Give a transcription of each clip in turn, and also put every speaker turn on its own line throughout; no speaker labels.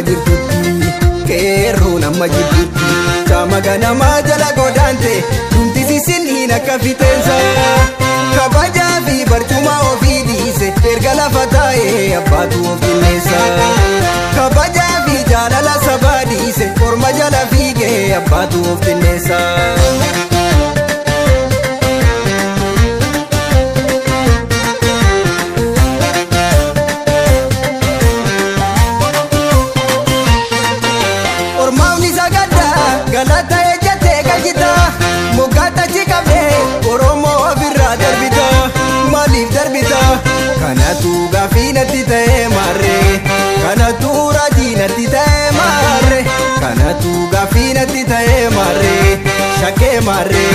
jirtutti qeerroo nama jirtutti chama ganama jala godante dumti sisin akka fiteensa kabajaa fi barcuma ofii dhiise erga lafa taa'ee abbaatu of qinneessa kabajaa fi jaalala sabaa dhiise orma jala fiigee abbaatu of qinneessa. Galata ejjate galchita moggaata chikabe Oromoo ofirraa darbita maaliif darbita kanatu gaafiinatti ta'e marre kanatu raajiinatti ta'e marre kanatu gaafiinatti ta'e marre shakkee marre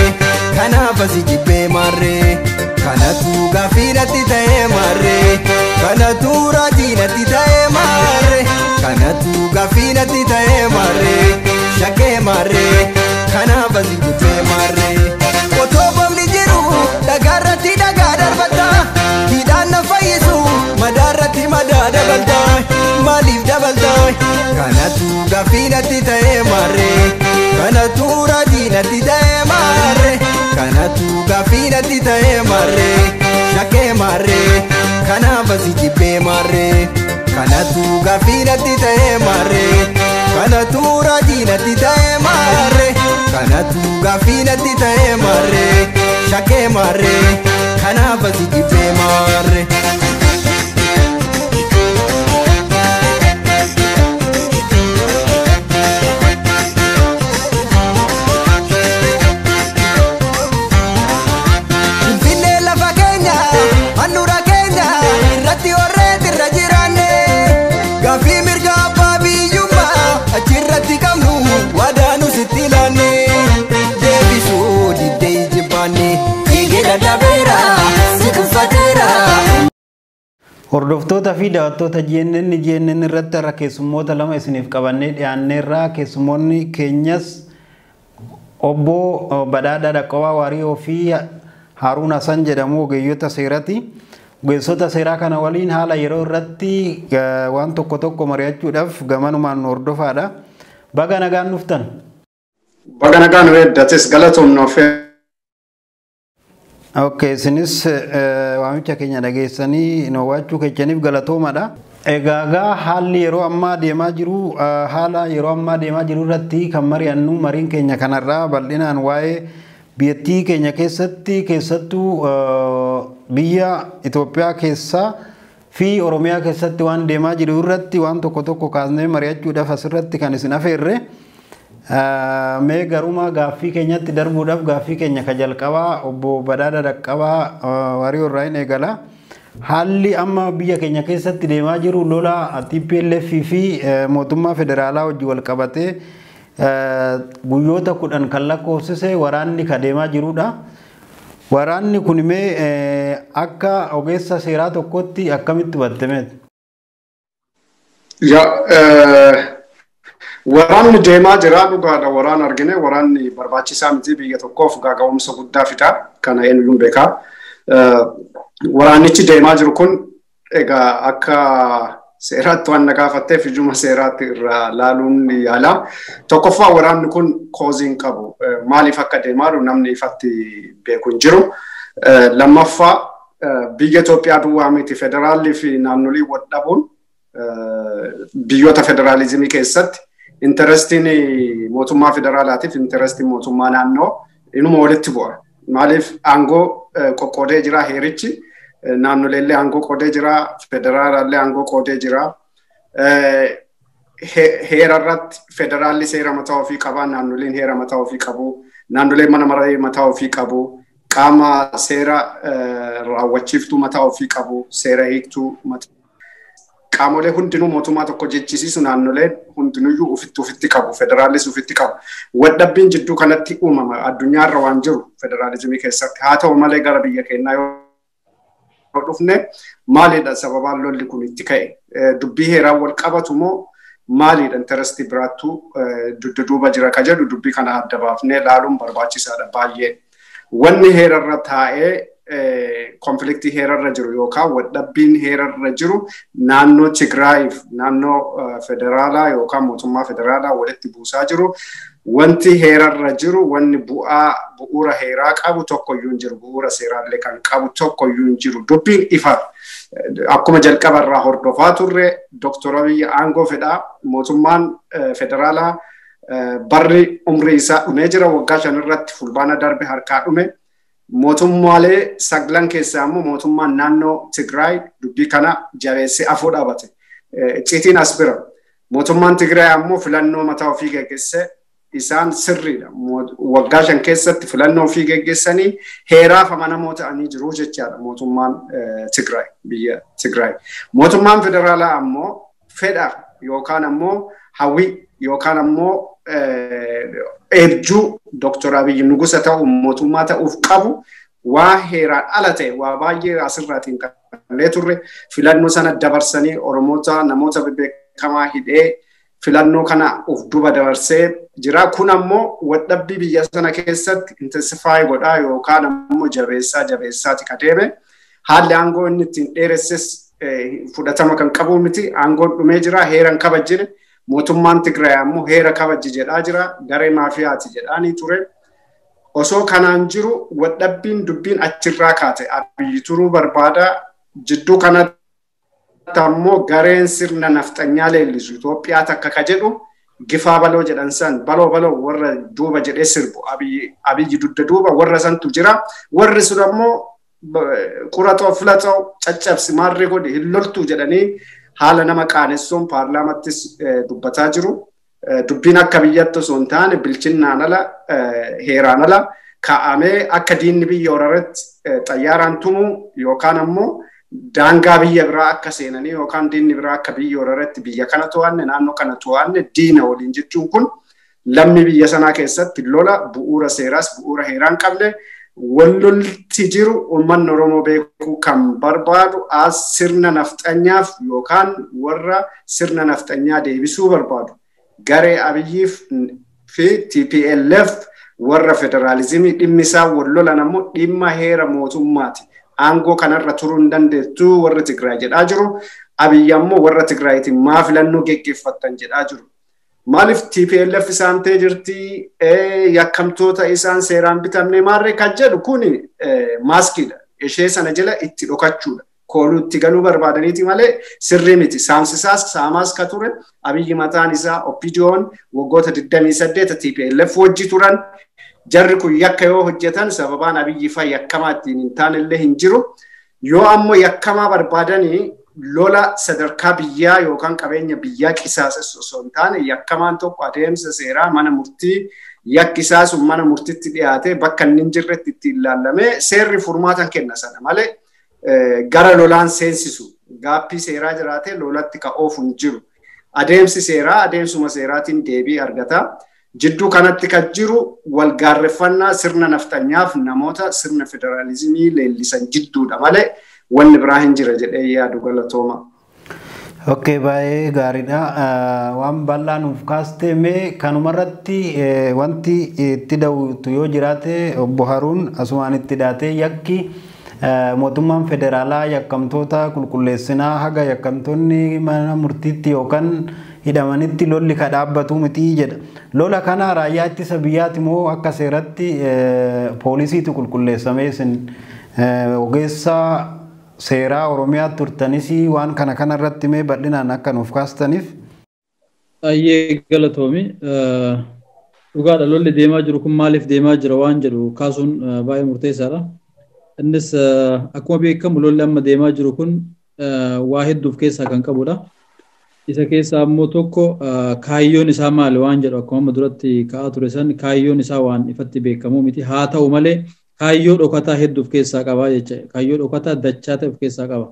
kanaaf asi jibbee marre kanatu gaafiinatti ta'e marre kanatu raajiinatti ta'e marre kanatu gaafiinatti ta'e marre shakkee marre kanaaf asi jibbee marre otoo boomni jiru dhagaarratti dhagaa darbata hidhaan na fayyisu madaarratti madaa dabalta maaliif dabalta kanatu gaafiinatti ta'e marre kanatu raajiinatti ta'e marre kanatu gaafiinatti ta'e marre shakkee marre kanaaf asi jibbee marre kanatu gaafiinatti ta'e marre kanatu raajiinatti ta'e marre kanatu gaafiinatti ta'e marre shakkee marre kanaaf asi jibbee marre. Finfinnee lafa keenya handhuura keenya irratti horreetti irra jiraanne gaaffii mirga abbaa biyyummaa achirratti qabnu wadaanu sitti laanne deebisuu diddee ijibbaanne eegee dadhabeera si tuffateera.
Hordoftoota fi daawwattoota GNN irratti har'a keessummoota lama isiniif qabannee dhiyaanneerra. Keessummoonni keenyas obbo Badhaadhaa Dhaqqabaa Waariyoo fi Haarun Hasan jedhamu ogeeyyota seeraati. Ogeessota seeraa kana waliin haala yeroo irratti waan tokko mari'achuudhaaf gamanumaan hordofaadha. Baga nagaan dhuftan.
Baga nagaan weeddatis galatoomnoof.
Okay, sinis waamicha keenya dhageessanii noowwachuu keessaniif galatoomadha. Egaa haalli yeroo ammaa deemaa jiru haala yeroo ammaa deemaa jiru irratti kan mari'annu mariin keenya kanarraa bal'inaan waa'ee biyyattii keenya keessattuu biyya Itoophiyaa keessaa fi Oromiyaa keessatti waan deemaa jiru irratti waan tokko kaasnee mari'achuudhaaf asirratti kan isin afeerre. Mee garuma gaaffii keenyatti darbuudhaaf gaaffii keenya ka jalqabaa obbo Badhaadhaa Dhaqqabaa Waariyoo irraa hin eegala. Haalli amma biyya keenya keessatti deemaa jiru lola TPLF fi mootummaa federaalaa wajjin wal qabatee guyyoota 10 kan lakkoofsise waraanni ka deemaa jirudha. Waraanni kun mee akka ogeessa seeraa tokkotti akkamitti hubattameet?
Waraanni deemaa jira dhugaadha. Waraan argine waraanni barbaachisaa miti biyya tokkoof gaaga'umsa guddaa fida kana eenyuun beeka. Waraanichi deemaa jiru kun egaa akka seeraatti waan nagaafatteef ijuma seeraatti irraa laaluun yaala. Tokkoffaa waraanni kun koozii hin qabu. Maaliif akka deemaa jiru namni ifatti beeku hin jiru. Lammaffaa biyya Itoophiyaa duwwaa miti federaalii fi naannolii wal dhabuun biyyoota federaalizimii keessatti interestiin mootummaa federaalaatiif interestiin mootummaa naannoo inuma walitti bu'a. Maaliif aangoo qoqqoodee jira heerichi naannoleellee aangoo qoodee jira federaalaallee aangoo qoodee jira. Heera irratti federaalli seera mataa ofii qaba naannoleen heera mataa ofii qabu naannoleen mana maree mataa ofii qabu qaama seera raawwachiiftuu mataa ofii qabu seera hiiktuu mataa qaamolee hundinuu mootummaa tokko jechisiisu naannoleen hundinuyyuu ufitti qabu federaalis ufitti qabu. Wadhabbiin jidduu kanatti uumama addunyaarra waan jiru federaalizimii keessatti haa ta'u malee gara biyya keenyaa yoo dhufne maalidha sababaan lolli kun itti ka'e dubbii heeraan wal qabatu moo maalidha interestii biraattuu duuba jira ka jedhu dubbii kana adda baafnee laaluun barbaachisaadha baay'ee. Wanni heerarra taa'ee konfliktii heerarra jiru yookaan waldhabbiin heerarra jiru naannoo Tigraayiif naannoo federaalaa yookaan mootummaa federaalaa walitti buusaa jiru. Wanti heerarra jiru wanni bu'uura heeraa qabu tokkoyyuu hin jiru. Bu'uura seeraallee kan qabu tokkoyyuu hin jiru. Dubbiin ifa akkuma jalqabarraa hordofaa turre Dr. Abiy aangoo fedhaa mootummaan federaalaa barri umrii isaa dhumee jira waggaa 5 irratti fulbaana darbe harkaa dhume. Mootummaalee saglan keessaa immoo mootummaan naannoo Tigraay dubbii kana jabeessee afoo dhaabate. Icciitiin as bira. Mootummaan Tigraay ammoo filannoo mataa ofii geggeesse isaan sirriidha. Waggaa 5 keessatti filannoo ofii geggeessanii heeraaf amanamoo ta'anii jiru jechaadha mootummaan Tigraay biyya Tigraay. Mootummaan federaalaa ammoo fedha yookaan ammoo hawwii yookaan ammoo eebjuu Dr. Abiy nugusa ta'u mootummaa ta'uuf qabu waa heeraan ala ta'e waa baay'ee asirraatiin qallee turre filannoo sana dabarsanii Oromoota namoota beekamaa hidhee filannoo kana uf duba dabarsee jira. Kun ammoo waldhabbii biyya sana keessatti intensify godhaa yookaan ammoo jabeessaati kadeeme. Haalli aangoo inni ittiin dheeresses fudhatama kan qabu miti. Aangoon dhumee jira heeran kabajjine. Mootummaan Tigraay ammoo heera kabajji jedhaa jira. Garee maafiyaati jedhaanii ture. Osoo kanaan jiru waldhabbiin dubbiin achirraa kaate Abiy turuu barbaada. Jidduu kanatti ammoo gareen sirna nafxanyaa leellisu Itoophiyaa takka ka jedhu gifaa baloo jedhan san baloo warra duuba jedhee sirbu Abiy dudda duuba warra santu jira. Warri sun ammoo quratoo filatoo caccabsi maarree godhe hin loltuu jedhanii haala nama qaanessuun paarlaamattis dubbataa jiru. Dubbiin akka biyyatti osoo hin taane bilchinnaan ala heeraan ala kaa'amee akka diinni biyya horaratti xayyaaraan tumuu yookaan ammoo daangaa biyya biraa akka seenanii yookaan diinni biraa akka biyya horaratti biyya kana to'anne naannoo kana to'anne diina waliin jechuun kun lammii biyya sanaa keessatti lola bu'uura seeraas bu'uura heeraan qabne wallolti jiru uummanni Oromoo beekuu kan barbaadu as sirna nafxanyaaf yookaan warra sirna nafxanyaa deebisuu barbaadu garee Abiyyiif fi TPLF warra federaalizimii dhimmi isaa wallolan ammoo dhimma heera mootummaati. Aangoo kanarra turuu hin dandeettu warra Tigraay jedhaa jiru. Abiy ammoo warra Tigraayitiin maa filannoo geggeeffattan jedhaa jiru. Maaliif TPLF isaan ta'e jirti yakkamtoota isaan seeraan bitamne maarree kan jedhu kun maaskiidha. Ishee sana jala itti dhokachuudha. Kooluutti galuu barbaadaniiti malee sirrii miti. Saamsisaas saamaas ka ture Abiy mataan isaa Oppidiyoon waggoota 28 TPLF wajji turan. Jarri kun yakka yoo hojjetan sababaan Abiy fa yakkamaa ittiin hin taanellee hin jiru. Yoo ammoo yakkamaa barbaadanii lola sadarkaa biyyaa yookaan qabeenya biyyaa qisaasessu osoo hin taane yakkamaan tokko adeemsa seeraa mana murtii yakkisaasun mana murtiitti dhiyaatee bakka inni hin jirretti itti ilaallamee seerri furmaatan kenna sana malee gara lolaan seensisu gaappii seeraa jiraatee lolatti ka'oofu hin jiru. Adeemsi seeraa adeemsuma seeraatiin deebii argata. Jidduu kanatti kan jiru walgaarreffannaa sirna naftanyaaf namoota sirna federaalizimii leellisan jidduudha malee wanni biraa hin jira jedhee yaadu galatooma.
Okay, baay'ee gaariidha. Waan bal'aa nuuf kaastee mee kanumarratti wanti itti dawwitu yoo jiraate obbo Haruun asumaan itti daatee yakki mootummaan federaalaa yakkamtoota qulqulleessinaa haga yakkamtoonni mana murtiitti yookaan hidhamanitti lolli ka dhaabbatu miti jedha. Lola kana raayyaa ittisa biyyaati moo akka seeratti poolisiitu qulqulleessamee isin ogeessa seeraa Oromiyaa turtanis waan kana irratti mee bal'inaan akka nuuf kaastaniif.
Ayyee galatoomi. Dhugaadha lolli deemaa jiru kun maaliif deemaa jira waan jedhu kaasuun baay'ee murteessaadha. Innis akkuma beekamu lolli amma deemaa jiru kun waa hedduuf keessaa kan qabudha. Isa keessaa ammoo tokko kaayyoon isaa maali waan jedhu akkuma amma duratti ka'aa ture san kaayyoon isaa waan ifatti beekamu miti. Haa ta'u malee kaayyoo dhokataa hedduuf keessaa qaba jecha. Kaayyoo dhokataa dachaa ta'e of keessaa qaba.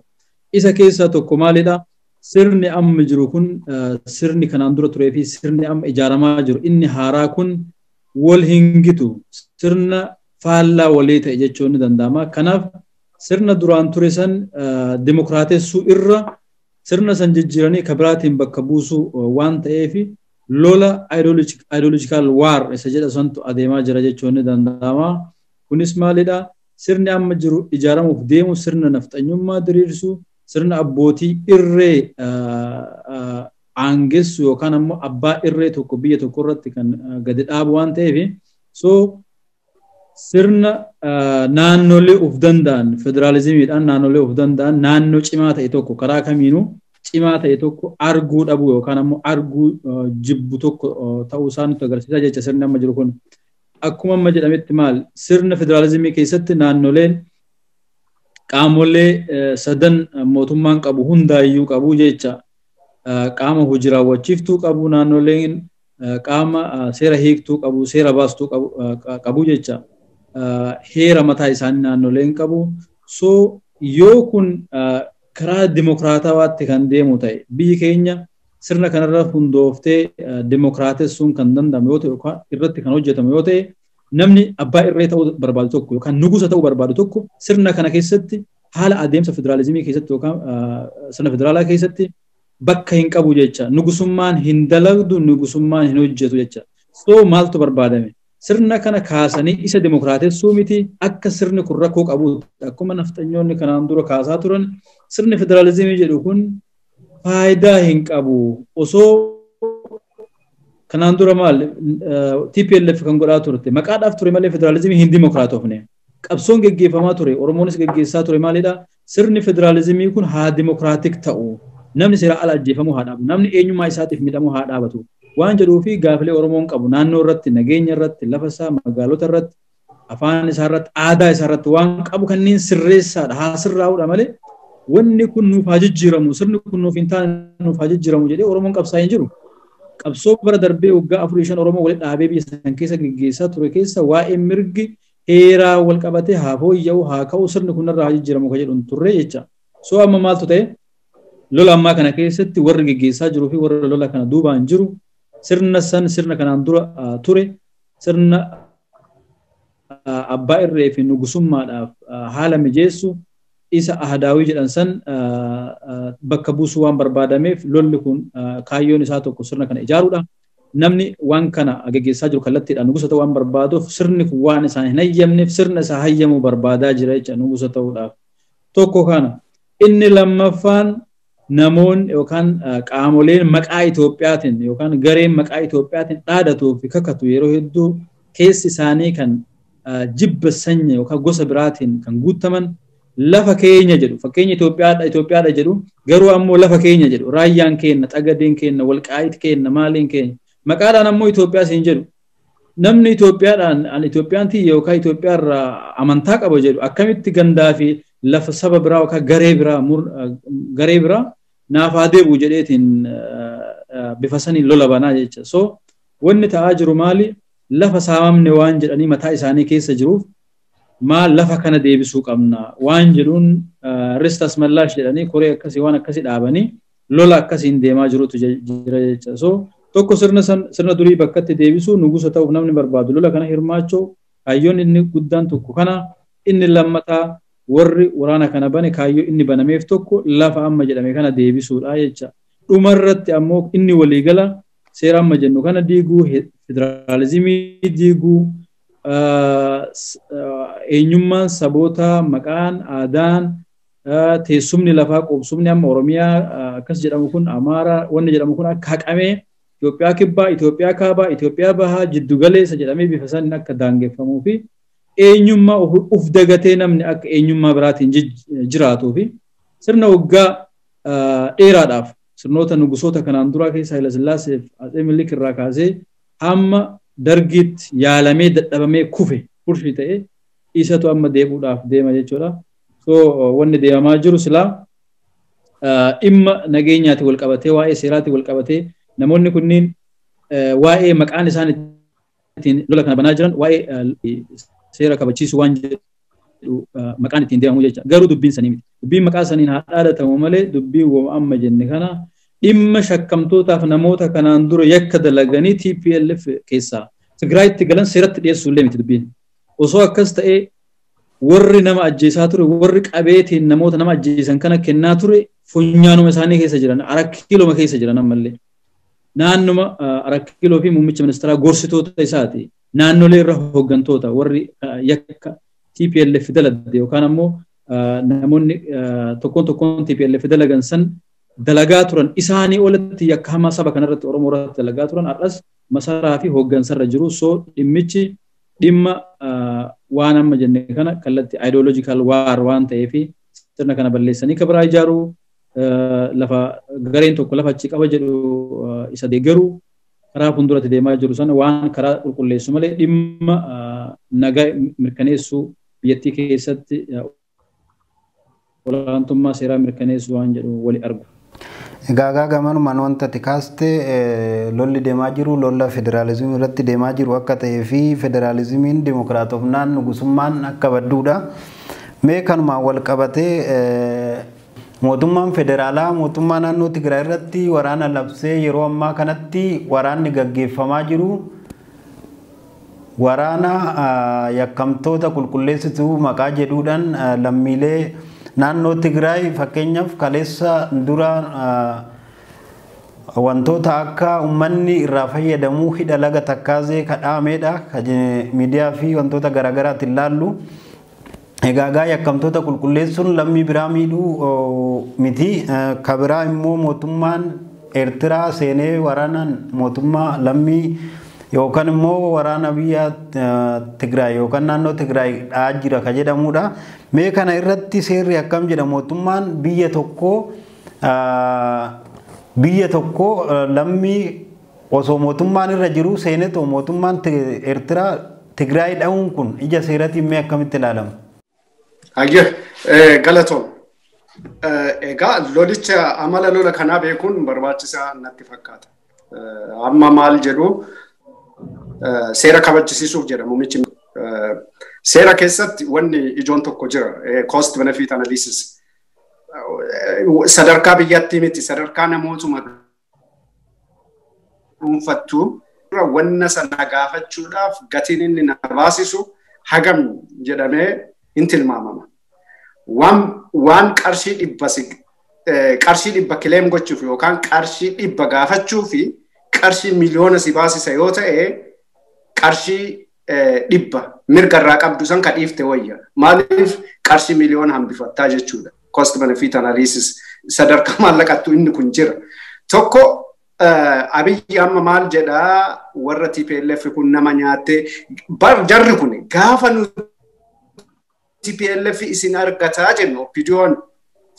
Isa keessaa tokko maalidha? Sirni amma jiru kun sirni kanaan dura turee fi sirni amma ijaaramaa jiru inni haaraa kun wal hingitu sirna faallaa walii ta'e jechuun ni danda'ama. Kanaaf sirna duraan ture san dimokiraatessuu irra sirna san jijjiiranii kabiraatiin bakka buusuu waan ta'eef lola ideological war isa jedha santu adeemaa jira jechuun ni danda'ama. Kunis maalidha? sirni amma jiru ijaaramuuf deemu sirna nafxanyummaa diriirsu sirna abbootii irree aangessu yookaan ammoo abbaa irree tokko biyya tokko irratti kan gadi dhaabu waan ta'eef so sirna naannolee of danda'an federaalizimiidhaan naannolee of danda'an naannoo cimaa ta'e tokko karaa kamiinuu cimaa ta'e tokko arguu dhabu yookaan ammoo arguu jibbu tokko ta'uu isaa nutti agarsiisa jecha sirni amma jiru kun akkuma amma jedhametti maal sirna federaalizimii keessatti naannoleen qaamolee sadan mootummaan qabu hundaayyuu qabu jecha qaama hojii raawwachiiftuu qabu naannoleen qaama seera hiiktuu qabu seera baastuu qabu jecha heera mataa isaanii naannoleen qabu so yoo kun karaa dimokiraatawaatti kan deemu ta'e biyyi keenya sirna kanarra hundooftee dimokiraatessuun kan danda'amu yoo ta'e yookaan irratti kan hojjetamu yoo ta'e namni abbaa irree ta'uu barbaadu tokko yookaan nugusa ta'uu barbaadu tokko sirna kana keessatti haala adeemsa federaalizimii keessatti yookaan sirna federaalaa keessatti bakka hin qabu jecha nugusummaan hin dalagdu nugusummaan hin hojjetu jecha so maaltu barbaadame sirna kana kaasanii isa dimokiraatessuu miti akka sirni kun rakkoo qabu akkuma nafxanyoonni kanaan dura kaasaa turan sirni federaalizimii jedhu kun faayidaa hin qabu osoo kanaan dura maal TPLF kan godhaa turte maqaadhaaf ture malee federaalizimii hin dimokiraatofne qabsoon geggeeffamaa ture oromoonis geggeessaa ture maalidha sirni federaalizimii kun haa dimokiraatik ta'u namni seera ala ajjeefamuu haa dhaabu namni eenyummaa isaatiif miidhamuu haa dhaabatu waan jedhuu fi gaafilee oromoon qabu naannoo irratti nageenya irratti lafa isaa magaalota irratti afaan isaa irratti aadaa isaa irratti waan qabu kanneen sirreessaadha haa sirraa'uudha malee wanni kun nuuf haa jijjiiramu sirni kun nuuf hin taane nuuf haa jijjiiramu jedhee oromoon qabsaa hin jiru qabsoo bara darbee waggaa 4-5 oromoo walitti dhaabee biyya san keessa geggeessaa ture keessa waa'ee mirgi heeraa wal qabatee haa fooyya'u haa ka'u sirni kun irraa haa jijjiiramu kan jedhu turre jecha so amma maaltu ta'e lola ammaa kana keessatti warri geggeessaa jiruu fi warra lola kana duubaan jiru sirna kanaan dura ture sirna abbaa irree fi nugusummaadhaaf haala mijeessu isa ahdaawii jedhan san bakka buusuu waan barbaadameef lolli kun kaayyoon isaa tokko sirna kana ijaaruudha namni waan kana geggeessaa jiru kallattiidhaan nugusa ta'uu waan barbaaduuf sirni kun waan isaan hin hayyamneef sirna isaa hayyamuu barbaadaa jira jecha nugusa ta'uudhaaf tokko kana inni lammaffaan namoonni yookaan qaamoleen maqaa Itoophiyaatiin yookaan gareen maqaa Itoophiyaatiin dhaadatuu fi kakatu yeroo hedduu keessi isaanii kan jibba sanya yookaan gosa biraatiin kan guutaman lafa keenya jedhu fakkeenya Itoophiyaadha jedhu garuu ammoo lafa keenya jedhu raayyaan keenya xagadeen keenya walqaayit keenya maaliin keenya maqaadhaan ammoo Itoophiyaas hin jedhu namni Itoophiyaadhaan an Itoophiyaantii yookaan Itoophiyaarraa amantaa qaba jedhu akkamitti gandaa fi lafa saba biraa yookaan garee biraa naaf haa deebi'u jedheetiin bifa saniin lola banaa jecha so wanni ta'aa jiru maali lafa saamamne waan jedhanii mataa isaanii keessa jiruuf maal lafa kana deebisuu qabna waan jedhuun ristas mallaash jedhanii koree akkasii waan akkasii dhaabanii lola akkasiin deemaa jirutu jira jecha so tokko sirna durii bakkatti deebisuu nugusa ta'uuf namni barbaadu lola kana hirmaachuu kaayyoon inni guddaan tokko kana inni lammataa warri waraana kana bane kaayyoo inni banameef tokko lafa amma jedhame kana deebisuudha jecha dhumarratti ammoo inni waliigala seera amma jennu kana diiguu federaalizimii diiguu eenyummaan saboota maqaan aadaan teessumni lafaa qubsumni amma oromiyaa akkas jedhamu kun amaara wanni jedhamu kun akka haqamee Itoophiyaa kibbaa Itoophiyaa kaabaa Itoophiyaa bahaa jiddu galeessa jedhamee bifa saniin akka daangeffamuu fi eenyummaa uf dagatee namni akka eenyummaa biraatiin jiraatuu fi sirna waggaa dheeraadhaaf sirnoota nugusoota kanaan duraa keessa Haayila Sillaaseef Atsee Minilik irraa kaasee hamma dargiitti yaalamee dadhabamee kufe kurfii ta'e isatu amma deebuudhaaf deema jechuudha. So wanni deemamaa jiru silaa dhimma nageenyaati wal qabatee waa'ee seeraati wal qabatee namoonni kunniin waa'ee maqaan isaan ittiin lola kana banaa jiran waa'ee seera kabachiisu waan jedhu maqaan ittiin deemamu jecha garuu dubbiin sanii miti dubbiin maqaa saniin haa dhaadatamu malee dubbiin waan amma jenne kana dhimma shakkamtootaaf namoota kanaan dura yakka dalaganii TPLF keessaa Tigraayitti galan seeratti dhiyeessuu illee miti dubbiin osoo akkas ta'ee warri nama ajjeesaa ture warri qabeetiin namoota nama ajjeesan kana kennaa ture funyaanuma isaanii keessa jiran arakkiiloma keessa jiran ammallee naannuma arakkiiloo fi muummicha ministeeraa gorsitoota isaati naannolee irra hooggantoota warri yakka TPLF daladde yookaan ammoo namoonni tokkoon TPLF dalagan san dalagaa turan isaanii olatti yakka hamaa saba kanarratti Oromoo irratti dalagaa turan har'as masaraa fi hooggansarra jiru. So dhimmichi dhimma waan amma jenne kana kallatti ideological war waan ta'eef sirna kana balleessanii kabiraa ijaaruu lafa gareen tokko lafa achi qaba jedhu isa deeggaru karaa fuulduratti deemaa jiru sana waan karaa qulqulleessu malee dhimma nagaa mirkaneessuu biyyattii keessatti olaantummaa seeraa mirkaneessuu waan jedhu wali argu.
Egaa gamanumaan wanta tikaaste lolli deemaa jiru lolla federaalizimii irratti deemaa jiru akka ta'ee fi federaalizimiin dimokiraatofnaan nugusummaan akka badduudha. Mee kanumaan wal qabatee mootummaan federaalaa mootummaa naannoo Tigraay irratti waraana labsee yeroo ammaa kanatti waraanni gaggeeffamaa jiru waraana yakkamtoota qulqulleessituu maqaa jedhuudhaan lammiilee naannoo Tigraay fakkeenyaaf kaleessa dura wantoota akka uummanni irraa fayyadamuu hidha laga takkaazee kadhaameedha miidiyaa fi wantoota garaagaraatiin ilaallu. Egaa yakkamtoota qulqulleessuun lammii biraa miidhuu miti. Kabiraa immoo mootummaan Eertiraa seenee waraanaan mootummaa lammii yookaan immoo waraana biyya Tigraay yookaan naannoo Tigraay dhaa jira ka jedhamudha. Mee kana irratti seerri akkam jedha mootummaan biyya tokko lammii osoo mootummaan irra jiru seenetoo mootummaan Eertiraa Tigraay dhahuun kun ija seeratiin mee akkamitti ilaalama?
Ayye galatoom. Egaa lolicha amala lola kanaa beekuun barbaachisaa natti fakkaata. Amma maal jedhu seera kabachisiisuuf jedha muummichi. Seera keessatti wanni ijoon tokko jira cost benefit analysis. Sadarkaa biyyattii miti sadarkaa namootuma dhuunfattuu wanna sana gaafachuudhaaf gatiin inni na baasisu hagam jedhamee hin tilmaamama. Waan qarshii dhibba kileem gochuuf yookaan qarshii dhibba gaafachuu fi qarshii miliyoona si baasisa yoo ta'e qarshii dhibba mirga irraa qabdu san ka dhiifte wayya. Maaliif qarshii miliyoona hambifattaa jechuudha. Cost benefit analysis sadarkaa maallaqattuu inni kun jira. Tokko Abiyyi amma maal jedhaa warra TPLF kun nama nyaattee jarri kun gaafa nuti TPLF isin argataa jennu oppidiyoon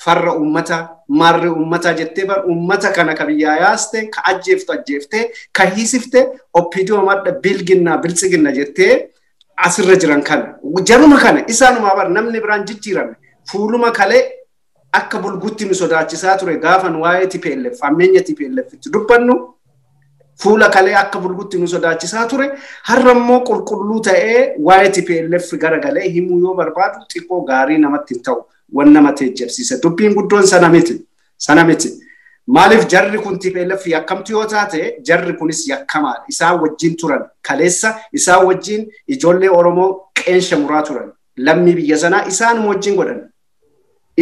farra ummata marri ummata jettee bar ummata kana ka biyyaa yaaste ka ajjeefte ka hiisifte oppidiyoo madda biltsiginna jettee asirra jiran kana jaruma kana isaanuma bar namni biraan jijjiirame fuuluma kalee akka bulgutti nu sodaachisaa ture gaafa nu waa'ee TPLF ammeenya TPLF itti dubbannu fuula kalee akka bulgutti nu sodaachisaa ture har'a immoo qulqulluu ta'ee waa'ee TPLF garagalee himuu yoo barbaadu xiqqoo gaarii namatti hin ta'u wan nama teejjabsiisa dubbiin guddoon sana miti maaliif jarri kun TPLF yakkamtu yoo taate jarri kunis yakkamaadha isaan wajjin turan kaleessa isaan wajjin ijoollee Oromoo qeensha muraa turan lammii biyya sanaa isaan wajjin godhan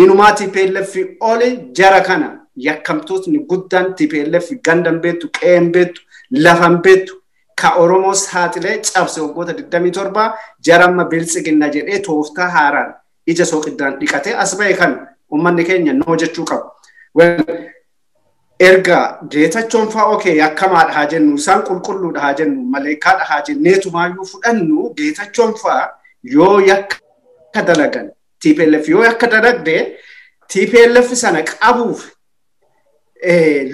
inumaa TPLF ole jara kana yakkamtootni guddaan TPLF gandan beektu qeen beektu lafan beektu ka Oromoo saaxilee cabse waggoota 27 jaramma biltsiginna jedhee tooftaa haaraan ija sooqiddaan dhiqatee as ba'e kan ummanni keenya noo jechuu qabu. Erga Geetachoon fa'aa okay yakkamaadha haa jennu isaan qulqulluudha haa jennu maleekaadha haa jenneetumaayyuu fudhannu Geetachoon fa'aa yoo yakka dalagan TPLF yoo yakka dalagde TPLF sana qabuuf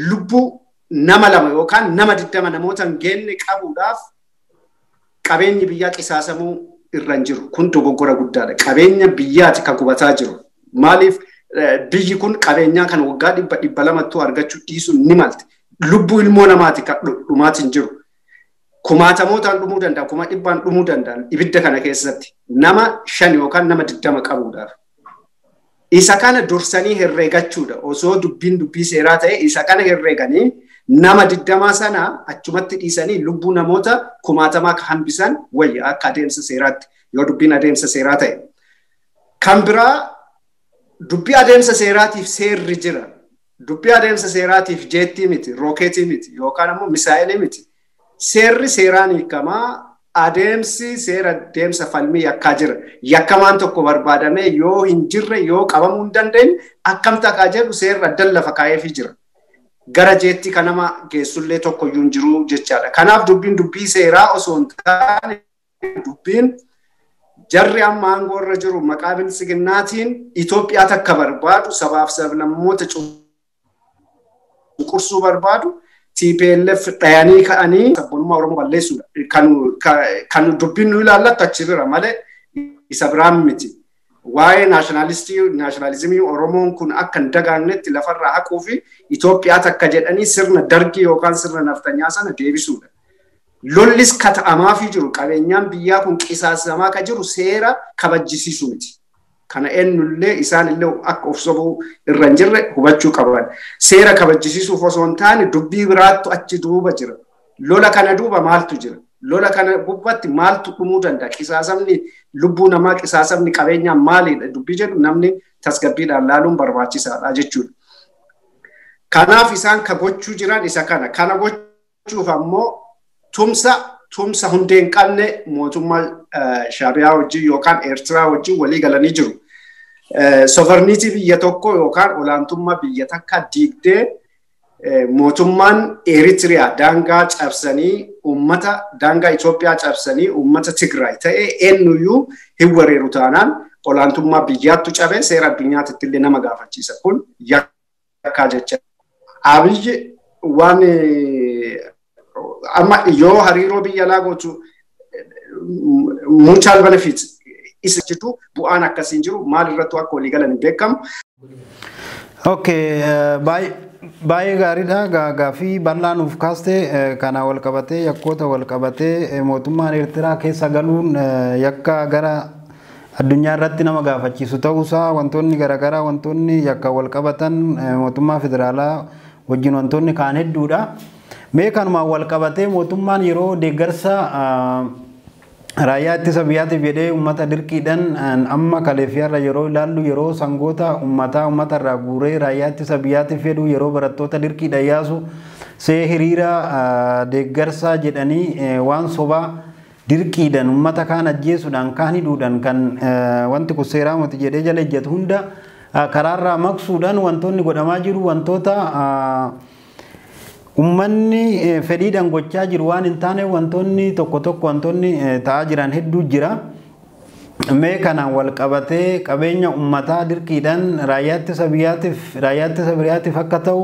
lubbuu nama lama yookaan nama 20 namootan geenne qabuudhaaf qabeenyi biyyaa qisaasamuu irra hin jiru kun dogoggora guddaadha qabeenya biyyaati kan gubataa jiru maaliif biyyi kun qabeenyaa kan waggaa 200 argachuu dhiisuun ni malte lubbuu ilmoo namaati kan dhumaatiin jiru kumaatamootaan dhumuu danda'a 100 dhumuu danda'an ibidda kana keessatti nama 5 yookaan nama 20 qabuudhaaf isa kana dursanii herreegachuudha osoo dubbii seeraa ta'e isa kana herreeganii nama 20 sana achumatti dhiisanii lubbuu namoota kumaatamaa ka hambisan wayya akka adeemsa seeraatti yoo dubbiin adeemsa seeraa ta'e kan biraa dubbii adeemsa seeraatiif seerri jira dubbii adeemsa seeraatiif jeettii miti rookeetii miti yookaan ammoo misaa'ilii miti seerri seeraan hiikamaa adeemsi seera deemsa falmii yakkaa jira. Yakkamaan tokko barbaadamee yoo hin jirre yoo qabamuu hin dandeenye akkamta akka jedhu seerri addan lafa kaa'eefii jira. Gara jeetti kan nama geessullee tokko iyyuu hin jiru jechaadha. Kanaaf dubbii seeraa osoo hin taane dubbiin jarri amma aangoo irra jiru maqaa bilisiginnaatiin Itoophiyaa takka barbaadu sabaaf sablammoota cunqursuu barbaadu TPLF dhayanii ka'anii sabboonummaa Oromoo balleessuudha. Kan dubbiin nu ilaallatu achi bira malee isa biraan miti. Waa'ee naashinaalizimii Oromoon kun akka hin dagaagnetti lafarraa haquu fi Itoophiyaa takka jedhanii sirna dargii yookaan sirna naftanyaa sana deebisuudha. Lollis kata'amaafii jiru qabeenyaan biyyaa kun qisaasamaa ka jiru seera kabajjisiisu miti. Kana eenyullee isaanillee akka of sobuu irra hin jirre hubachuu qaban. Seera kabajjisiisuuf osoo hin taane dubbii biraattu achi duuba jira. Lola kana duuba maaltu jira? Lola kana gubbatti maaltu dhumuu danda'a? Qisaasamni lubbuu namaa qisaasamni qabeenyaan maaliidha? Dubbii jedhu namni tasgabbiidhaan laaluun barbaachisaadha jechuudha. Kanaaf isaan ka gochuu jiran isa kana. Kana gochuuf ammoo tumsa hundee hin qabne mootummaa Shaabiyaa wajjin yookaan Eertiraa wajjin walii galanii jiru. Sovereignty biyya tokko yookaan olaantummaa biyya takka diigdee mootummaan Eritiriyaa daangaa cabsanii uummata daangaa Itoophiyaa cabsanii uummata Tigraay ta'ee eenyuyyuu hin weerru taanaan olaantummaa biyyaattu cabee seera addunyaatti illee nama gaafachiisa. Kun yakkaa jecha. Abiyyi waan amma yoo hariiroo biyya alaa gootu mutual benefits isa jitu bu'aan akkasiin jiru maal irratti akka walii galan beekamu.
Okay, baay'ee gaariidha. Gaaffii bal'aa nuuf kaaste kana wal qabatee yakkoota wal qabatee mootummaan Eertiraa keessa galuun yakka gara addunyaa irratti nama gaafachiisu ta'uusaa wantoonni garaagaraa wantoonni yakka wal qabatan mootummaa federaalaa wajjin wantoonni kaan hedduudha. Mee kanuma wal qabatee mootummaan yeroo deeggarsa raayyaa ittisa biyyaatiif jedhee uummata dirqiidhaan amma kaleeffiyaarra yeroo ilaallu yeroo sangoota uummata irraa guuree raayyaa ittisa biyyaatiif jedhu yeroo barattoota dirqiidhaan yaasu see hiriira deeggarsaa jedhanii waan sobaa dirqiidhaan uummata kaan ajjeesuudhaan kaan hidhuudhaan kan wanti kun seeraa miti jedhee jala ejjetu hunda karaarraa maqsuudhaan wantoonni godhamaa jiru wantoota ummanni fedhiidhaan gochaa jiru waan hin taane wantoonni tokko wantoonni ta'aa jiran hedduu jira. Mee kanaan wal qabatee qabeenya ummataa dirqiidhaan raayyaa ittisa biyyaatiif akka ta'u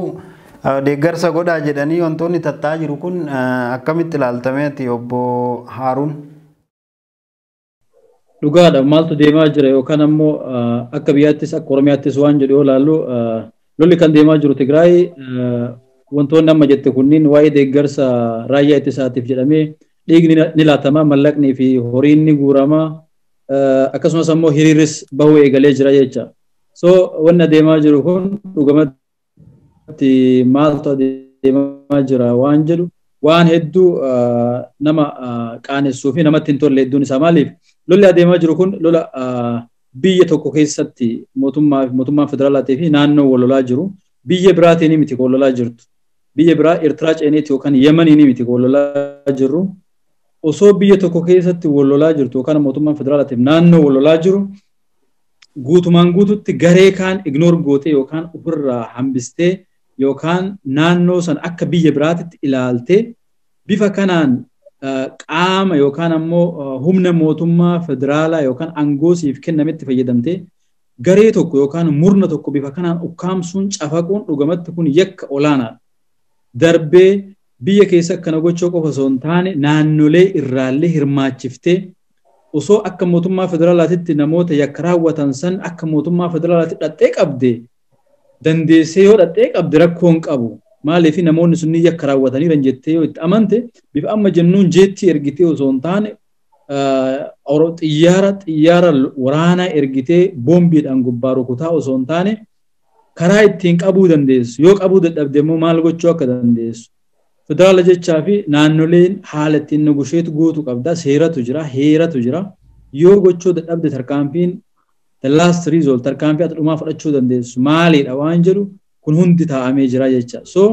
deeggarsa godhaa jedhanii wantoonni tatta'aa jiru kun akkamitti ilaaltameeti obbo Haaruun?
Dhugaadha maaltu deemaa jira yookaan ammoo akka biyyaattis akka Oromiyaattis waan jedhu yoo ilaallu lolli kan deemaa jiru Tigraay wantoonni amma jette kunniin waa'ee deeggarsa raayyaa ittisaatiif jedhamee dhiigni ni laatama mallaqnii fi horiin ni guurama akkasumas ammoo hiriirris bahuu eegalee jira jecha. So wanna deemaa jiru kun dhugamatti maaltu deemaa jira waan jedhu waan hedduu nama qaanessuu fi namatti hin tolle hedduun isaa maaliif lolli adeemaa jiru kun lola biyya tokko keessatti mootummaan federaalaatii fi naannoo wal lolaa jiru biyya biraatiin miti wal lolaa jirtu. Biyya biraa Eertiraa ceeneeti yookaan Yemeniin miti wal lolaa jirru osoo biyya tokko keessatti wal lolaa jirtu yookaan mootummaan federaalaatiif naannoo wal lolaa jiru guutumaan guututti garee kaan ignore gootee yookaan ofirraa hambistee yookaan naannoo san akka biyya biraatitti ilaaltee bifa kanaan qaama yookaan ammoo humna mootummaa federaalaa yookaan aangoosiif kennametti fayyadamtee garee tokko yookaan murna tokko bifa kanaan ukkaamsuun cafaquun dhugamatti kun yakka olaanaadha. Darbee biyya keessa kana gochuu qofa osoo hin taane naannolee irraallee hirmaachiftee osoo akka mootummaa federaalaatitti namoota yakka raawwatan san akka mootummaa federaalaatti dhattee qabde dandeessee yoo dhattee qabde rakkoo hin qabu. Maaliif namoonni sunni yakka raawwatanii ran jettee yoo itti amante bifa amma jennuun jeetti ergitee osoo hin taane xiyyaara waraanaa ergitee boombiidhaan gubbaa rukutaa osoo hin taane karaa ittiin qabuu dandeessu yoo qabuu dadhabde immoo maal gochuu akka dandeessu federaala jechaa fi naannoleen haala ittiin negosheetu gootu qabda seeratu jira heeratu jira yoo gochuu dadhabde tarkaanfiin the last result tarkaanfii ati dhumaa fudhachuu dandeessu maalidha waan jedhu kun hundi taa'amee jira jecha so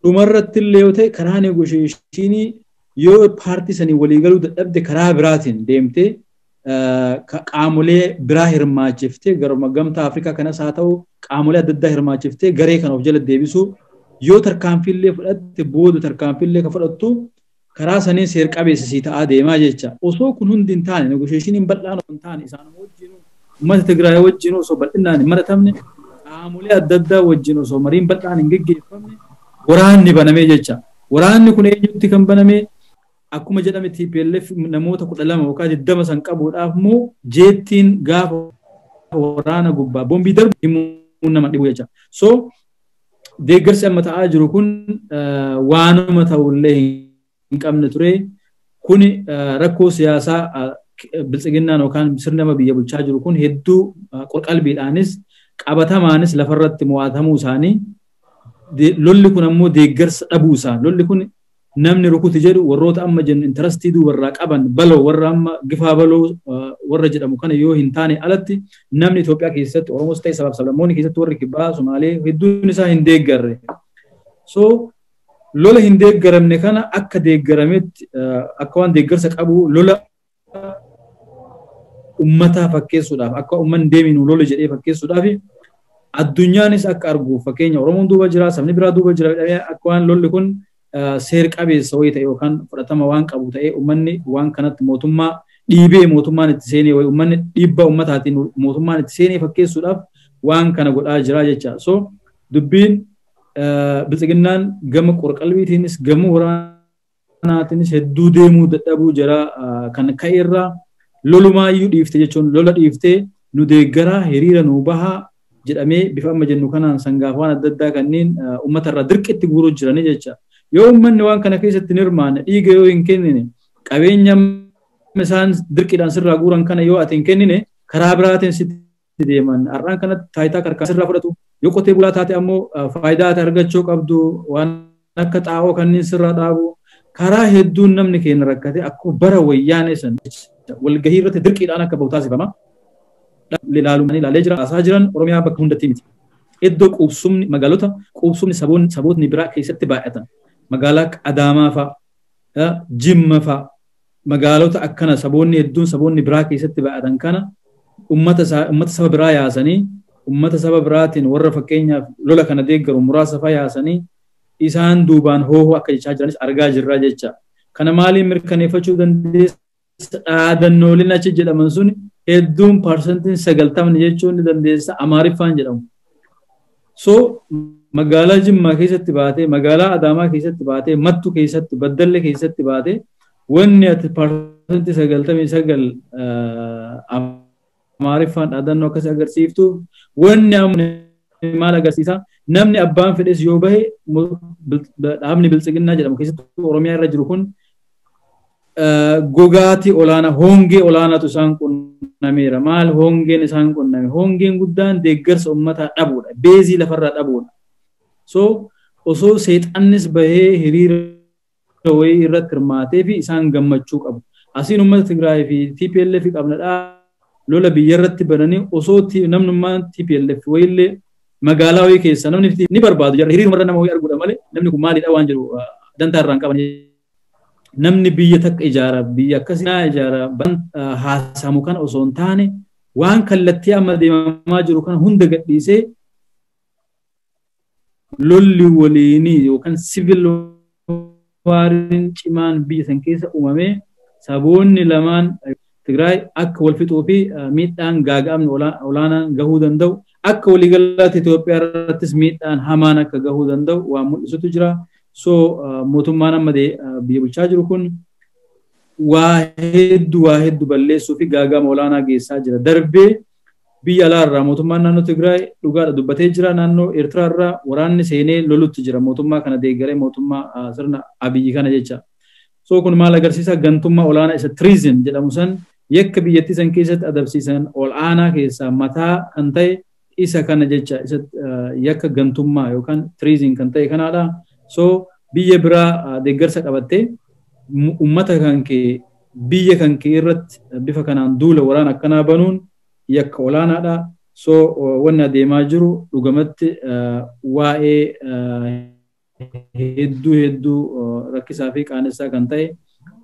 dhumarratti illee yoo ta'e karaa negosheeshinii yoo paartii sanii waliigaluu dadhabde karaa biraatiin deemtee qaamolee biraa hirmaachiftee garuma gamtaa Afrikaa kanas haa ta'u qaamolee adda addaa hirmaachiftee garee kana of jala deebisuu yoo tarkaanfiillee fudhatte booda tarkaanfiillee ka fudhattu karaa sanii seer qabeessisii ta'aa deemaa jecha osoo kun hundi hin taane negotiyeeshiniin bal'aan hin taane isaan wajjin uummata Tigraay wajjin osoo bal'inaan hin maratamne qaamolee adda addaa wajjin osoo mariin bal'aan hin geggeeffamne waraanni banamee jecha waraanni kun eenyutti kan banamee akkuma jedhame TPLF namoota 12 yookaan 20 san qabuudhaaf moo jeettiin gaafa waraana gubbaa bombii darbu himuu nama dhibu jecha so deeggarsi amma ta'aa jiru kun waanuma ta'ullee hin qabne ture kun rakkoo siyaasaa biltsiginnaan yookaan sirna biyya bulchaa jiru kun hedduu qorqalbiidhaanis qabatamaanis lafarratti mo'atamuu isaanii lolli kun ammoo deeggarsa dhabuu isaa lolli kun namni rukuti jedhu warroota amma jennu intarastii duubarraa qaban baloo warra amma gifaa baloo warra jedhamu kana yoo hin taane alatti namni Itoophiyaa keessatti Oromoos ta'e sabab sablammoonni keessatti warri kibbaa Somaalee hedduun isaa hin deeggarre so lola hin deeggaramne kana akka deeggarametti akka waan deeggarsa qabu lola ummata fakkeessuudhaaf akka ummanni deeminu lola jedhee fakkeessuudhaaf addunyaanis akka arguuf fakkeenya Oromoon duuba jira sabni biraa duuba jira akka waan lolli kun seer qabeessa wayii ta'e yookaan fudhatama waan qabu ta'e ummanni waan kanatti mootummaa dhiibee mootummaan itti seenee wayii ummanni dhiibbaa ummataatiin mootummaan itti seenee fakkeessuudhaaf waan kana godhaa jira jecha so dubbiin biltsiginnaan gama qorqalbiitiinis gama waraanaatiinis hedduu deemuu dadhabuu jira kan ka'eerraa lolumaayyuu dhiifte jechuun lola dhiiftee nu deeggaraa hiriira nu bahaa jedhamee bifa amma jennu kanaan sangaafaan adda addaa kanneen uummatarraa dirqitti guuruu jiranii jecha yoo uummanni waan kana keessatti hirmaanne dhiiga yoo hin kennine qabeenya isaan dirqiidhaan sirraa guuran kana yoo ati hin kennine karaa biraatiin sitti deeman har'aan kanatti taayitaa karkaa sirraa fudhatu yoo qotee bulaa taate ammoo faayidaa ati argachuu qabdu waan akka xaa'oo kanneen sirraa dhaabu karaa hedduun namni keenya rakkate akkuma bara wayyaanee san walgahii irratti dirqiidhaan akka bahu taasifama. Ilaalee jira haasaa jiran Oromiyaa bakka hundatti miti. Iddoo quubsumni magaalota quubsumni sabootni biraa keessatti baay'atan magaalaa Adaamaa fa'a Jimma fa'a magaalota akkana saboonni hedduun saboonni biraa keessatti baay'atan kana ummata saba biraa yaasanii ummata saba biraatiin warra fakkeenyaaf lola kana deeggaru muraasa fa'a yaasanii isaan duubaan hoohoo akka jechaa jiranis argaa jirra jecha. Kana maaliin mirkaneeffachuu dandeessa? Dhaadannooleen achi jedhaman sun hedduun parsantiin 90 jechuun ni dandeessa Amaariffaan jedhamu. So magaalaa Jimmaa keessatti baatee magaalaa Adaamaa keessatti baatee Mattu keessatti Baddalle keessatti baatee wanni ati parsantii 99 Amaariffaan dhaadannoo akkasii agarsiiftu wanni maal agarsiisa namni abbaan fedhes yoo bahe dhaabni biltsiginnaa jedhamu keessatti Oromiyaa irra jiru kun gogaati olaanaa hongee olaanaatu isaan qunnameera maal hongeen isaan qunname hongeen guddaan deeggarsa ummataa dhabuudha beezii lafarraa dhabuudha so osoo seexannis bahee hiriira wayii irratti hirmaatee fi isaan gammachuu qabu asiin ummata Tigraay fi TPLF qabnadhaa lola biyya irratti bananii osoo namnummaan TPLF wayillee magaalaa wayii keessa namni ni barbaadu jira hiriirumarra nama wayii arguudha malee namni kun maalidha waan jedhu dantaa irraan qaban namni biyya takka ijaara biyya akkasii ijaara haasamu kana osoo hin taane waan kallattii amma deemamaa jiru kana hunda gadhiisee lolli waliinii yookaan civil waariin cimaan biyya san keessa uumamee saboonni lamaan Tigraay akka wal fixuu fi miidhaan gaaga'amni olaanaan gahuu danda'u akka waliigalaatti Itoophiyaa irrattis miidhaan hamaan akka gahuu danda'u waan mul'isutu jira. So mootummaan amma biyya bulchaa jiru kun waa hedduu balleessuu fi gaaga'ama olaanaa geessaa jira. Darbee biyya alaarraa mootummaan naannoo Tigraay dhugaadha dubbatee jira naannoo Eertiraarraa waraanni seenee lolutti jira mootummaa kana deeggaree mootummaa sirna Abiyyi kana jecha. So kun maal agarsiisa gantummaa olaanaa isa treason jedhamu san yakka biyyattii san keessatti adabsiisan olaanaa keessaa mataa kan ta'e isa kana jecha isa yakka gantummaa yookaan treason kan ta'e kanaadha. So biyya biraa deeggarsa qabattee ummata kan kee biyya kan kee irratti bifa kanaan duula waraana akkanaa banuun yakka olaanaadha. So wanni adeemaa jiru dhugamatti waa'ee hedduu rakkisaa fi qaanessaa kan ta'e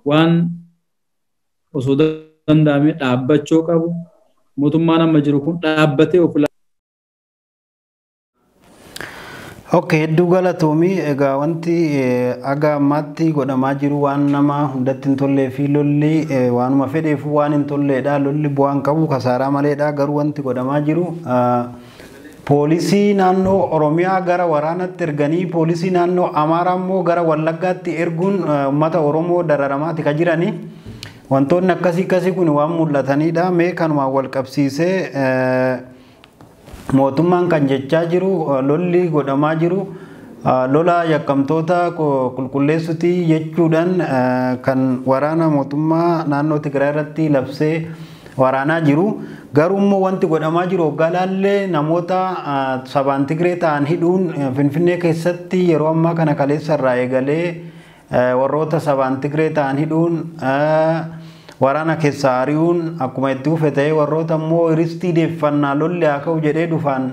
waan osoo danda'ame dhaabbachuu qabu. Mootummaan amma jiru kun dhaabbatee of
Okay, hedduu galatoomii egaa wanti aga ammaatti godhamaa jiru waan nama hundatti hin tollee fi lolli waanuma fedheef waan hin tolleedha. Lolli bu'aan qabu kasaaraa maleedha. Garuu wanti godhamaa jiru poolisii naannoo Oromiyaa gara waraanatti erganii poolisii naannoo Amaaraa immoo gara Wallaggaatti erguun uummata Oromoo dararamaati ka jirani. Wantoonni akkasii kun waan mul'atanidha. Mee kanumaan wal qabsiisee mootummaan kan jechaa jiru lolli godhamaa jiru lola yakkamtoota qulqulleessuti jechuudhaan kan waraana mootummaa naannoo Tigraay irratti labsee waraanaa jiru. Garuu immoo wanti godhamaa jiru galaallee namoota sabaan Tigree ta'an hidhuun Finfinnee keessatti yeroo ammaa kana kaleessa irraa eegalee warroota sabaan Tigree ta'an hidhuun waraana keessa ari'uun akkuma itti dhufe ta'ee warroota immoo ristii deeffannaa lolli haa ka'u jedhee dhufan.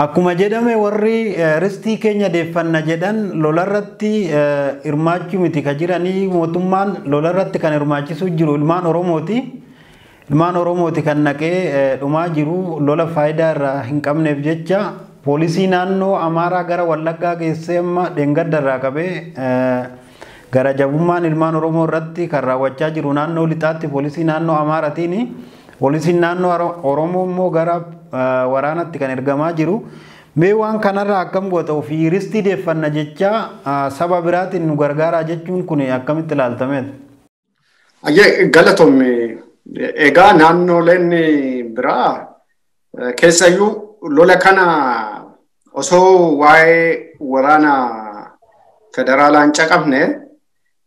Akkuma jedhame warri ristii keenya deeffanna jedhan lolarratti hirmaachuu miti ka jiranii. Mootummaan lolarratti kan hirmaachisuu jiru ilmaan Oromooti. Ilmaan Oromooti kan naqee dhumaa jiru lola faayidaa irraa hin qabneef jecha poolisii naannoo Amaaraa gara Wallaggaa geessee amma dheengadda irraa qabee gara jabummaan ilmaan Oromoo irratti kan raawwachaa jiru naannoo lixaatti poolisii naannoo Amaaraatiin. Poolisiin naannoo Oromoo immoo gara waraanatti kan ergamaa jiru. Mee waan kanarraa akkam goota ofii ristii deeffanna jecha saba biraatiin nu gargaaraa jechuun kun akkamitti ilaaltameet?
Galatoomii egaa naannoleen biraa keessayyuu lola kana osoo waa'ee waraana federaalaa hin caqabne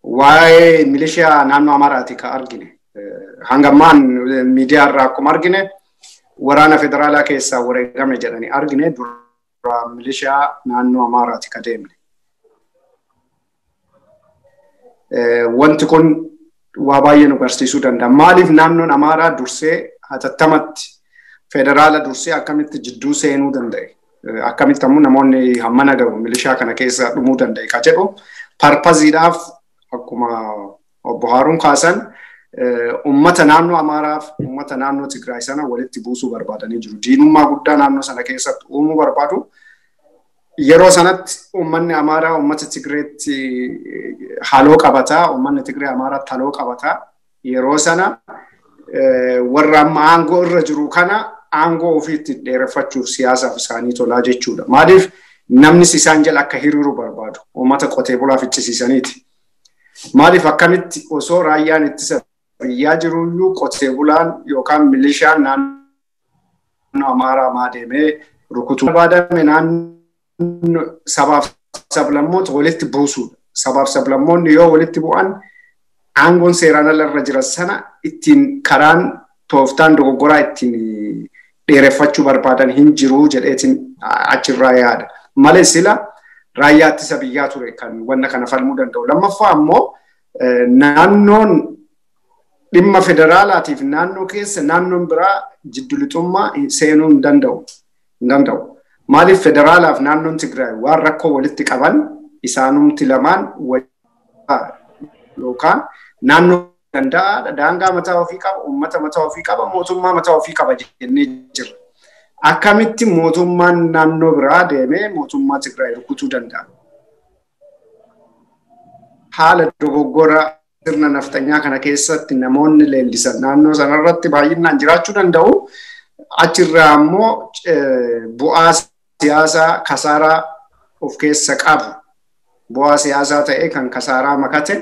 waa'ee milishiyaa naannoo Amaaraati ka argine. Hangammaan miidiyaa irraa akkuma argine waraana federaalaa keessaa wareegame jedhanii argine dura milishiyaa naannoo Amaaraati ka deemne. Wanti kun waa baay'ee nu barsiisuu danda'a. Maaliif naannoon Amaaraa dursee hatattamatti federaala dursee akkamitti jidduu seenuu danda'e? Akkamitti ammoo namoonni hammana gahu milishiyaa kana keessa dhumuu danda'e ka jedhu parpaziidhaaf akkuma obbo Haaruun kaasan ummata naannoo Amaaraaf ummata naannoo Tigraay sana walitti buusuu barbaadanii jiru. Diinummaa guddaa naannoo sana keessatti uumuu barbaadu. Yeroo sanatti ummanni Amaaraa ummata Tigreetti haaloo qabataa, ummanni Tigree Amaaraatti haaloo qabataa. Yeroo sana warra amma aangoo irra jiru kana aangoo ofiitti dheereffachuuf siyaasaaf isaanii tolaa jechuudha. Maaliif namni isaan jala akka hiriiru barbaadu ummata qotee bulaa ficcisiisaniiti. Maaliif akkamitti osoo raayyaan ittisa biyyaa jiruyyuu qotee bulaan yookaan milishaan naannoo Amaaraa maa deemee rukutuu barbaadame naannoo sabaaf sablammoota walitti buusuudha. Sabaaf sablammoonni yoo walitti bu'an aangoon seeraan ala irra jiran sana ittiin karaan tooftaan dogoggoraa ittiin dheereffachuu barbaadan hin jiru jedheetiin achirraa yaada. Malee sila raayyaa ittisa biyyaa ture kan wanna kana falmuu danda'u. Lammaffaa ammoo naannoon dhimma federaalaatiif naannoo keessa naannoon biraa jiddu lixummaa seenuu hin danda'u. Maaliif federaalaaf naannoon Tigraay waan rakkoo walitti qaban isaanumti lamaan yookaan naannoo danda'a daangaa mataa ofii qaba, uummata mataa ofii qaba, mootummaa mataa ofii qaba jennee jirra. Akkamitti mootummaan naannoo biraa deemee mootummaa Tigraay rukutuu danda'a? Haala dogoggora sirna naftanyaa kana keessatti namoonni leellisan naannoo sanarratti baay'inaan jiraachuu danda'u. Achirraa ammoo bu'aa siyaasaa kasaaraa of keessa qabu. Bu'aa siyaasaa ta'e kan kasaaraa makate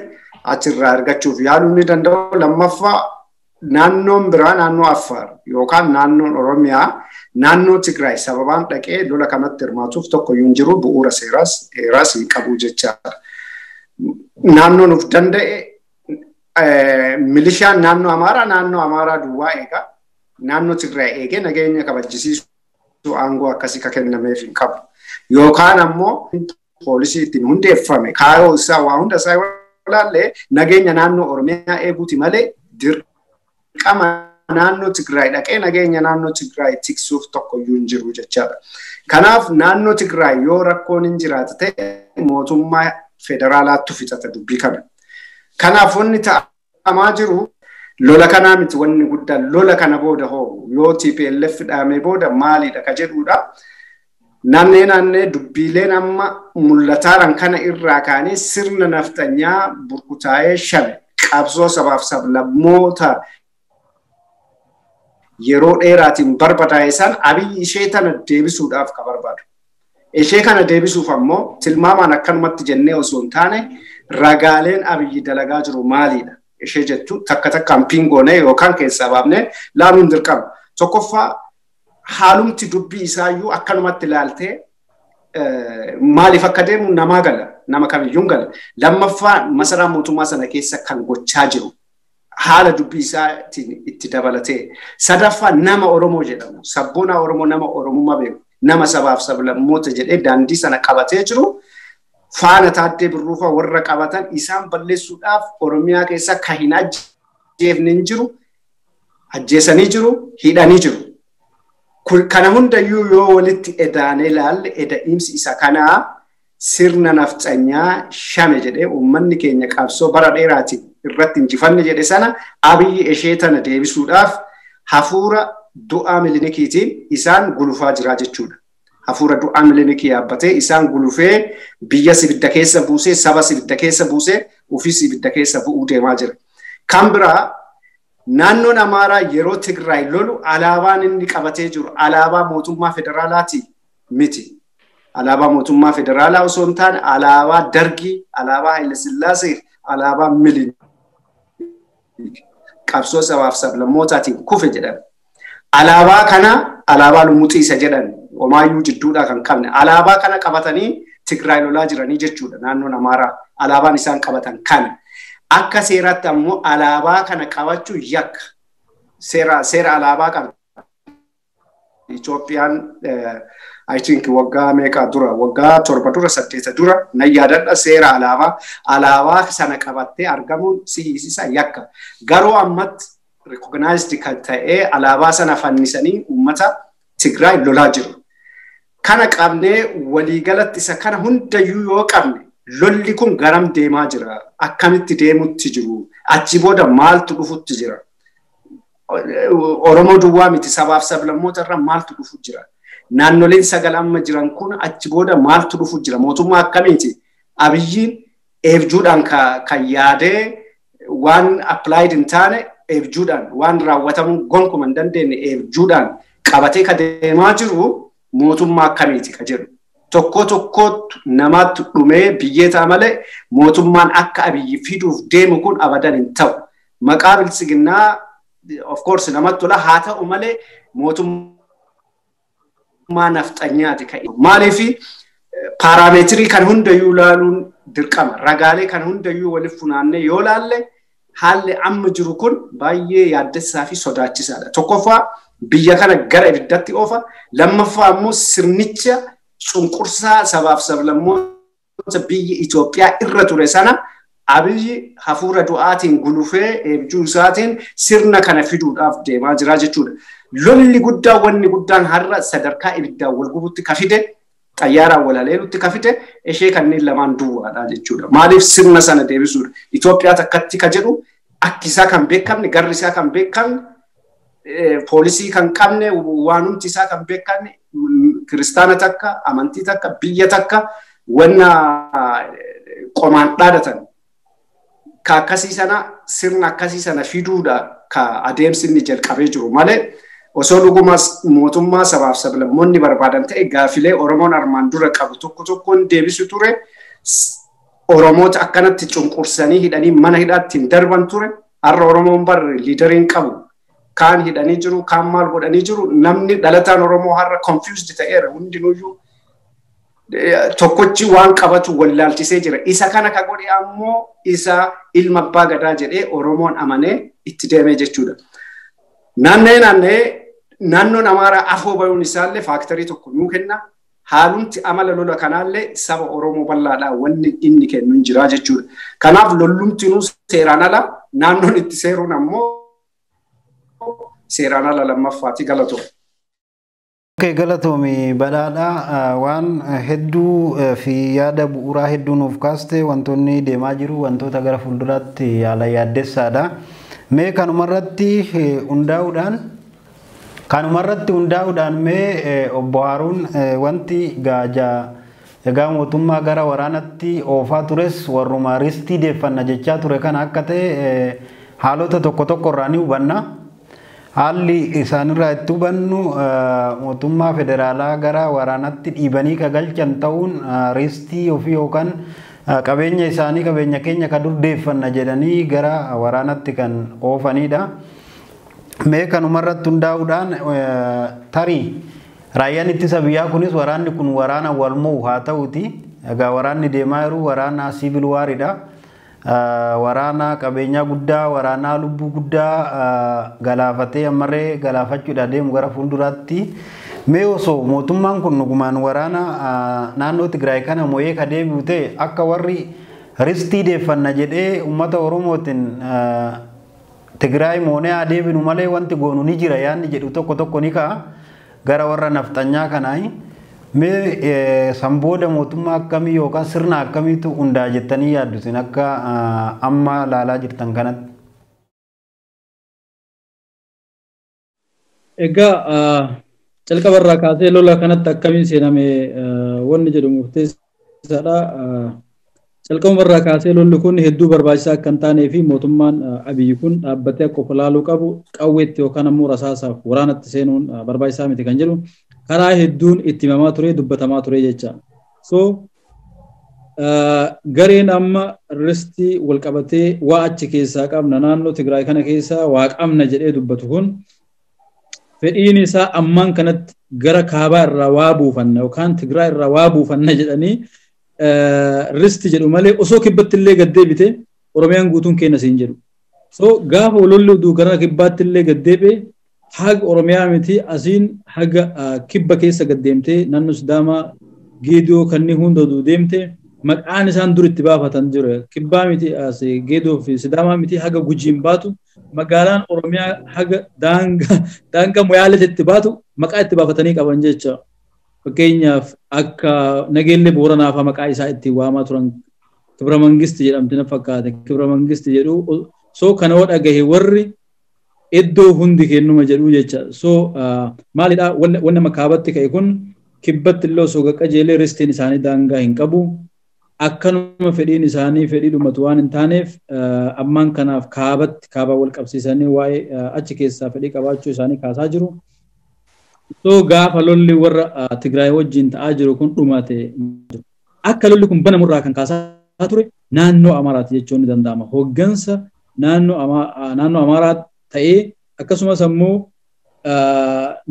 achirraa argachuuf yaaluu ni danda'u. Lammaffaa naannoon biraa naannoo Affaar yookaan naannoon Oromiyaa naannoo Tigraay sababaan dhaqee lola kanatti hirmaatuuf tokkoyyuu hin jiru. Bu'uura seeraas hin qabu jechaadha. Naannoon of danda'e milishaan naannoo Amaaraa duwwaa eega. Naannoo Tigraay eegee nageenya kabajjisiisuu aangoo akkasii ka kennameef hin qabu. Yookaan ammoo poolisii ittiin hundeeffame kaayoo isaa waa hunda isaa ilaallee nageenya naannoo Oromiyaa eeguuti malee dirqama naannoo Tigraay dhaqee nageenya naannoo Tigraay tiksuuf tokkoyyuu hin jiru jechaadha. Kanaaf naannoo Tigraay yoo rakkoon hin jiraate ta'e mootummaa federaalaatti fixata dubbii kana. Kanaaf wanni ta'amaa jiru lola kanaa miti wanni guddaan lola kana booda hoo yoo TPLF dhaamee booda maalidha ka jedhuudha. Naannee dubbiileen amma mul'ataaran kana irraa kaanii sirna naftanyaa burkutaa'ee shame qabsoo sabaaf sablammoota yeroo dheeraatiin barbadaa'e san Abiyyi ishee tana deebisuudhaaf ka barbaadu. Ishee kana deebisuuf ammoo tilmaamaan akkanumatti jennee osoo hin taane ragaaleen Abiyyi dalagaa jiru maalidha? Ishee jettu takka takkaan pingoonee yookaan keessaa baafnee laaluun dirqama. Tokkoffaa haalumti dubbii isaayyuu akkanumatti ilaaltee maaliif akka deemu namaa gala, nama kamiyyuun gala. Lammaffaa masaraa mootummaa sana keessa kan gochaa jiru haala dubbii isaatiin itti dabalatee. Sadaffaa nama Oromoo jedhamu, sabboonaa Oromoo nama Oromummaa beeku, nama sabaaf sablammoota jedhee daandii sana qabatee jiru. Faana Taaddee Birruufaa warra qabatan isaan balleessuudhaaf Oromiyaa keessa kan hin ajjeefne hin jiru, ajjeesanii jiru, hidhanii jiru. Kana hundayyuu yoo walitti edaanee ilaalle eda'imsi isa kanaa sirna nafxanyaa shame jedhee uummanni keenya qabsoo bara dheeraatiin irratti injifanne jedhe sana Abiyyi ishee tana deebisuudhaaf hafuura du'aa Milinikiitiin isaan gulufaa jira jechuudha. Hafuura du'aa Milinikii yaabbatee isaan gulufee biyya sibidda keessa buusee saba sibidda keessa buusee ofii sibidda keessa bu'uu deemaa jira. Kan biraa naannoon Amaaraa yeroo Tigraay lolu alaabaan inni qabatee jiru alaabaa mootummaa federaalaati miti. Alaabaa mootummaa federaalaa osoo hin taane alaabaa Dargii, alaabaa Haile Sillaasee, alaabaa Milinik. Qabsoo sabaaf sablammootatiin kufe jedhame. Alaabaa kana alaabaa lumuxii isa jedhan omaayyuu jidduudhaa kan qabne. Alaabaa kana qabatanii Tigraay lolaa jiranii jechuudha naannoon Amaaraa. Alaabaan isaan qabatan kana. Akka seeraatti ammoo alaabaa kana qabachuu yakka. Seera alaabaa qabna. Itoophiyaan I think waggaa meeqa dura waggaa 7 dura 8 dura na yaadadha seera alaabaa sana qabattee argamuun sihiisisa yakka. Garuu ammatti recognized kan ta'ee alaabaa sana fannisanii uummata Tigraay lolaa jiru. Kana qabnee waliigalatti isa kana hundayyuu yoo qabne lolli kun garam deemaa jira? Akkamitti deemutti jiru? Achi booda maaltu dhufutti jira? Oromoo duwwaa miti sabaaf sablammoota irra maaltu dhufu jira? Naannoleen sagal amma jiran kun achi booda maaltu dhufu jira? Mootummaa akkamiiti? Abiyyiin eebjuudhaan kan yaadee waan applied hin taane eebjuudhaan waan raawwatamuu gonkumaa hin dandeenye eebjuudhaan qabatee ka deemaa jiru mootummaa akkamiiti ka jedhu. Tokko namaatti dhumee biyyeetaa malee mootummaan akka Abiyyi fiduuf deemu kun abadan hin ta'u. Maqaa bilisiginnaa of course namatti tola haa ta'u malee mootummaa nafxanyaati ka'e. Maaliifi paaraameetirii kan hundayyuu ilaaluun dirqama. Ragaalee kan hundayyuu waliif funaannee yoo laalle haalli amma jiru kun baay'ee yaaddessaa fi sodaachisaadha. Tokkoffaa biyya kana gara ibiddatti oofa. Lammaffaa ammoo sirnicha cunqursaa sabaaf sablammoota biyya Itoophiyaa irra ture sana Abiyyi hafuura du'aatiin gulufee eebjuu isaatiin sirna kana fiduudhaaf deemaa jira jechuudha. Lolli guddaan wanni guddaan har'a sadarkaa ibiddaan wal gubutti ka fide xayyaaraan wal haleelutti ka fide ishee kanneen lamaan duwwaadha jechuudha. Maaliif sirna sana deebisuudha? Itoophiyaa takkatti ka jedhu akkisaa kan beekamne garri isaa kan beekamne poolisii kan qabne waanumti isaa kan beekamne kiristaana takka amantii takka biyya takka wanna qomaan dhaadatan. Ka akkasii sana sirna akkasii sana fiduudha ka adeemsi inni jalqabee jiru malee osoo dhugumas mootummaa sabaaf sablammoonni barbaadan ta'e gaafilee Oromoon armaan dura qabu tokkoon deebisu ture. Oromoota akkanatti cunqursanii hidhanii mana hidhaatti hin darban ture. Har'a Oromoon barre liideriin qabu kaan hidhanii jiru kaan maal godhanii jiru namni dhalataan Oromoo har'a confused ta'eera hundinuyyuu. Tokkochi waan qabatu wallaalchisee jira. Isa kana ka godhe ammoo isa ilma abbaa gadaa jedhee Oromoon amanee itti deemee jechuudha. Naannoon Amaaraa afoo bayuun isaallee faaktarii tokko nuu kenna. Haalumti amala lola kanaallee saba Oromoo bal'aadhaan wanni inni kennu hin jira jechuudha. Kanaaf lollumti nuu seeraan ala naannoon itti seeruun ammoo seeraan ala lammaffaati galatoo.
Galatoomii Badhaadhaa waan hedduu fi yaada bu'uuraa hedduu nuuf kaaste wantoonni deemaa jiru wantoota gara fuulduraatti yaala yaaddessaadha. Mee kanumarratti hundaa'uudhaan mee obbo Haaruun wanti egaa mootummaa gara waraanatti oofaa tures warruma ristii deeffanna jechaa ture kana akka ta'e haalota tokko tokko irraa ni hubanna. Haalli isaanirraa itti hubannu mootummaa federaalaa gara waraanatti dhiibanii ka galchan ta'uun ristii ofii yookaan qabeenya isaanii qabeenya keenya ka dur deeffanna jedhanii gara waraanatti kan oofanidha. Mee kanumarratti hundaa'uudhaan tarii raayyaan ittisa biyyaa kunis waraanni kun waraana wal mo'u haa ta'uti. Egaa waraanni deemaa jiru waraana siivil waaridha. Waraana qabeenyaa guddaa waraana lubbuu guddaa galaafatee ammarree galaafachuudha deemu gara fuulduraatti. Mee osoo mootummaan kun dhugumaan waraana naannoo Tigraay kana mo'ee ka deebi'u ta'e akka warri ristii deeffanna jedhee uummata Oromootiin Tigraay moonee haa deebinu malee wanti goonu ni jira yaanni jedhu tokko tokko ni ka'a gara warra nafxanyaa kanaa. Mee sambooda mootummaa akkamii yookaan sirna akkamiitu hundaa jettanii yaaddu isin akka amma laalaa jirtan kanatti?
Egaa calqabarraa kaasee lola kanatti akkamiin seename wanni jedhu murteessaadha. Calqabarraa kaasee lolli kun hedduu barbaachisaa akka hin taanee fi mootummaan Abiyyi kun dhaabbatee akka of ilaaluu qabu qawweetti yookaan ammoo rasaasaaf waraanatti seenuun barbaachisaa miti kan jedhu karaa hedduun itti himamaa ture dubbatamaa ture jecha. So gareen amma ristii wal qabatee waa achi keessaa qabna naannoo Tigraay kana keessaa waa qabna jedhee dubbatu kun fedhiin isaa ammaan kanatti gara kaabaa irraa waa buufanna yookaan Tigraay irraa waa buufanna jedhanii ristii jedhu malee osoo kibbatti illee gaddeebite Oromiyaan guutuun keenya siin jedhu. So gaafa lolli gara kibbaatti illee gaddeebi'e haga Oromiyaa miti asiin haga kibba keessa gaddeemtee naannoo Sidaamaa Geedoo kanneen hunda deemte maqaan isaan dur itti baafatan jiru kibbaa miti as Geedoo fi Sidaamaa miti haga Gujiin baatu magaalaan Oromiyaa haga daanga Moyaaleetti itti baatu maqaa itti baafatanii qaban jecha. Fakkeenyaaf akka Nageellee Booranaaf maqaa isaa itti waamaa turan Kibra Mangisti jedhamti na fakkaate Kibra Mangisti jedhu so kana oo dhagahe warri iddoo hundi kennuma jedhu jecha. So maalidha wanna makaabatti ka'e kun kibbatti illee osoo qajeelee ristiin isaanii daangaa hin qabu akkanuma fedhiin isaanii fedhii dhumatu waan hin taaneef ammaan kanaaf kaabaa wal qabsiisanii waa'ee achi keessaa fedhii qabaachuu isaanii kaasaa jiru. So gaafa lolli warra Tigraay wajjin ta'aa jiru kun dhumate akka lolli kun banamurraa kan kaasaa ture naannoo Amaaraati jechuun ni danda'ama. Hoggansa naannoo Amaaraa ta'ee akkasumas ammoo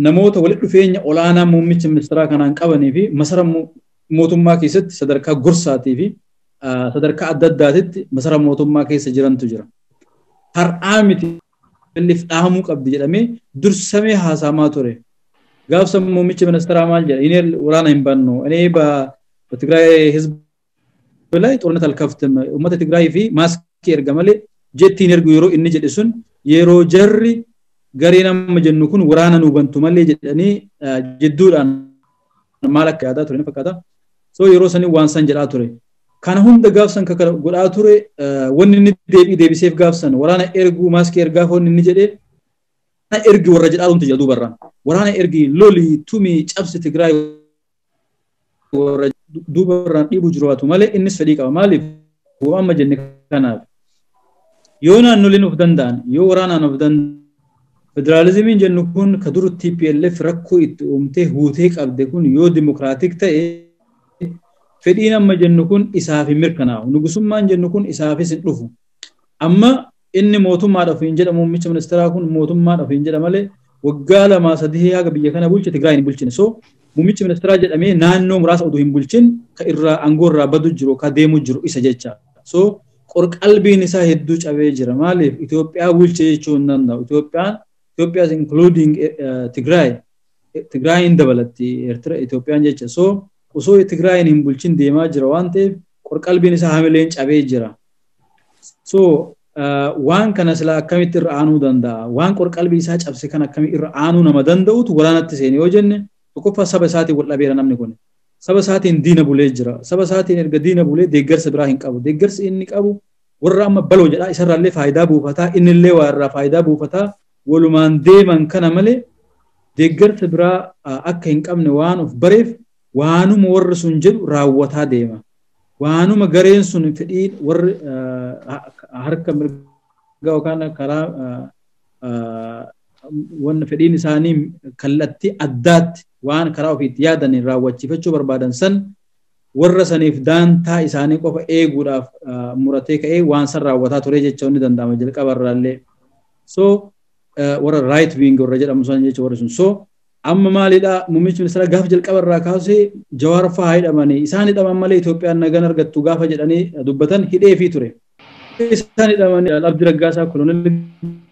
namoota walitti dhufeenya olaanaa muummicha ministeeraa kanaan qabanii fi masara mootummaa keessatti sadarkaa gorsaatii fi sadarkaa adda addaatitti masara mootummaa keessa jirantu jira. Har'aa miti illiif dhahamuu qabdi jedhamee dursamee haasamaa ture. Gaafsa muummicha ministeeraa maal jedha inni waraana hin bannu inni Tigraay hizba ላይ ጦርነት አልከፍትም ummata Tigraay fi maaskii erga malee jettiin ergu yeroo inni jedhe sun yeroo jarri gareen amma jennu kun waraana nu bantu malee jedhanii jidduudhaan maal akka yaadaa ture ni fakkaata. So yeroo sanii waan san jedhaa ture. Kana hunda gaafsan ka godhaa ture wanni inni deebiseef gaafsan waraana erguu maaskii ergaa foon inni jedhee ergi warra jedhaa dhumti jedhu barraan. Waraana ergi loli tumi cabsi Tigraay warra dubarraan dhiibu jiruwaatu malee innis fedhii qaba maaliif amma jenne kanaaf. Yoo naannoleen of danda'an yoo waraanaan of danda'an federaalizimiin jennu kun ka dur TPLF rakkoo itti uumtee huutee qabde kun yoo dimokiraatik ta'e fedhiin amma jennu kun isaaf hin mirkanaa'u nugusummaan jennu kun isaafis hin dhufu. Amma inni mootummaadhaaf hin jedhamu muummicha ministeeraa kun mootummaadhaaf hin jedha malee waggaa 2-3 haga biyya kana bulche Tigraay hin bulchine. So muummicha ministeeraa jedhamee naannoo muraasa oduu hin bulchin ka irraa aangoo irraa badu jiru ka deemu jiru isa jecha. So qalbiin isaa hedduu cabee jira maaliif Itoophiyaa bulchee jechuu hin danda'u. Itoophiyaa including Tigraayin dabalatti Itoophiyaan jecha. So osoo Tigraayin hin bulchin deemaa jira waan ta'eef qalbiin isaa hamileen cabee jira. So waan kana sila akkamitti irra aanuu danda'a waan qalbii isaa cabse kan akkamitti irra aanuu nama danda'utu waraanatti seenee yoo jenne tokkoffaa saba isaatiin wal dhabeera namni kun. Saba isaatiin diina bulee jira. Saba isaatiin erga diina bulee deeggarsa biraa hin qabu. Deeggarsi inni qabu warra amma baloo jedhaa isarraallee faayidaa buufataa innillee waa irraa faayidaa buufataa walumaan deeman kana malee deeggarsa biraa akka hin qabne waan of bareef waanuma warri sun jedhu raawwataa deema. Waanuma gareen sun fedhiin warri harka mirgaa yookaan karaa wanna fedhiin isaanii kallattii addaatti waan karaa ofiitti yaadaniin raawwachiifachuu barbaadan san warra saniif daantaa isaanii qofa eeguudhaaf muratee ka'ee waan san raawwataa ture jechuun ni danda'ama jalqabarraallee. So warra right wing warra jedhamu san jechuun warri sun. So amma maalidha muummichi ministeera gaafa jalqabarraa kaasee Jawaar fa'aa hidhamanii isaan hidhaman malee Itoophiyaan nagaan argattu gaafa jedhanii dubbatan hidhee fi ture. Isaan hidhamanii Abdi Raggaasaa kolonel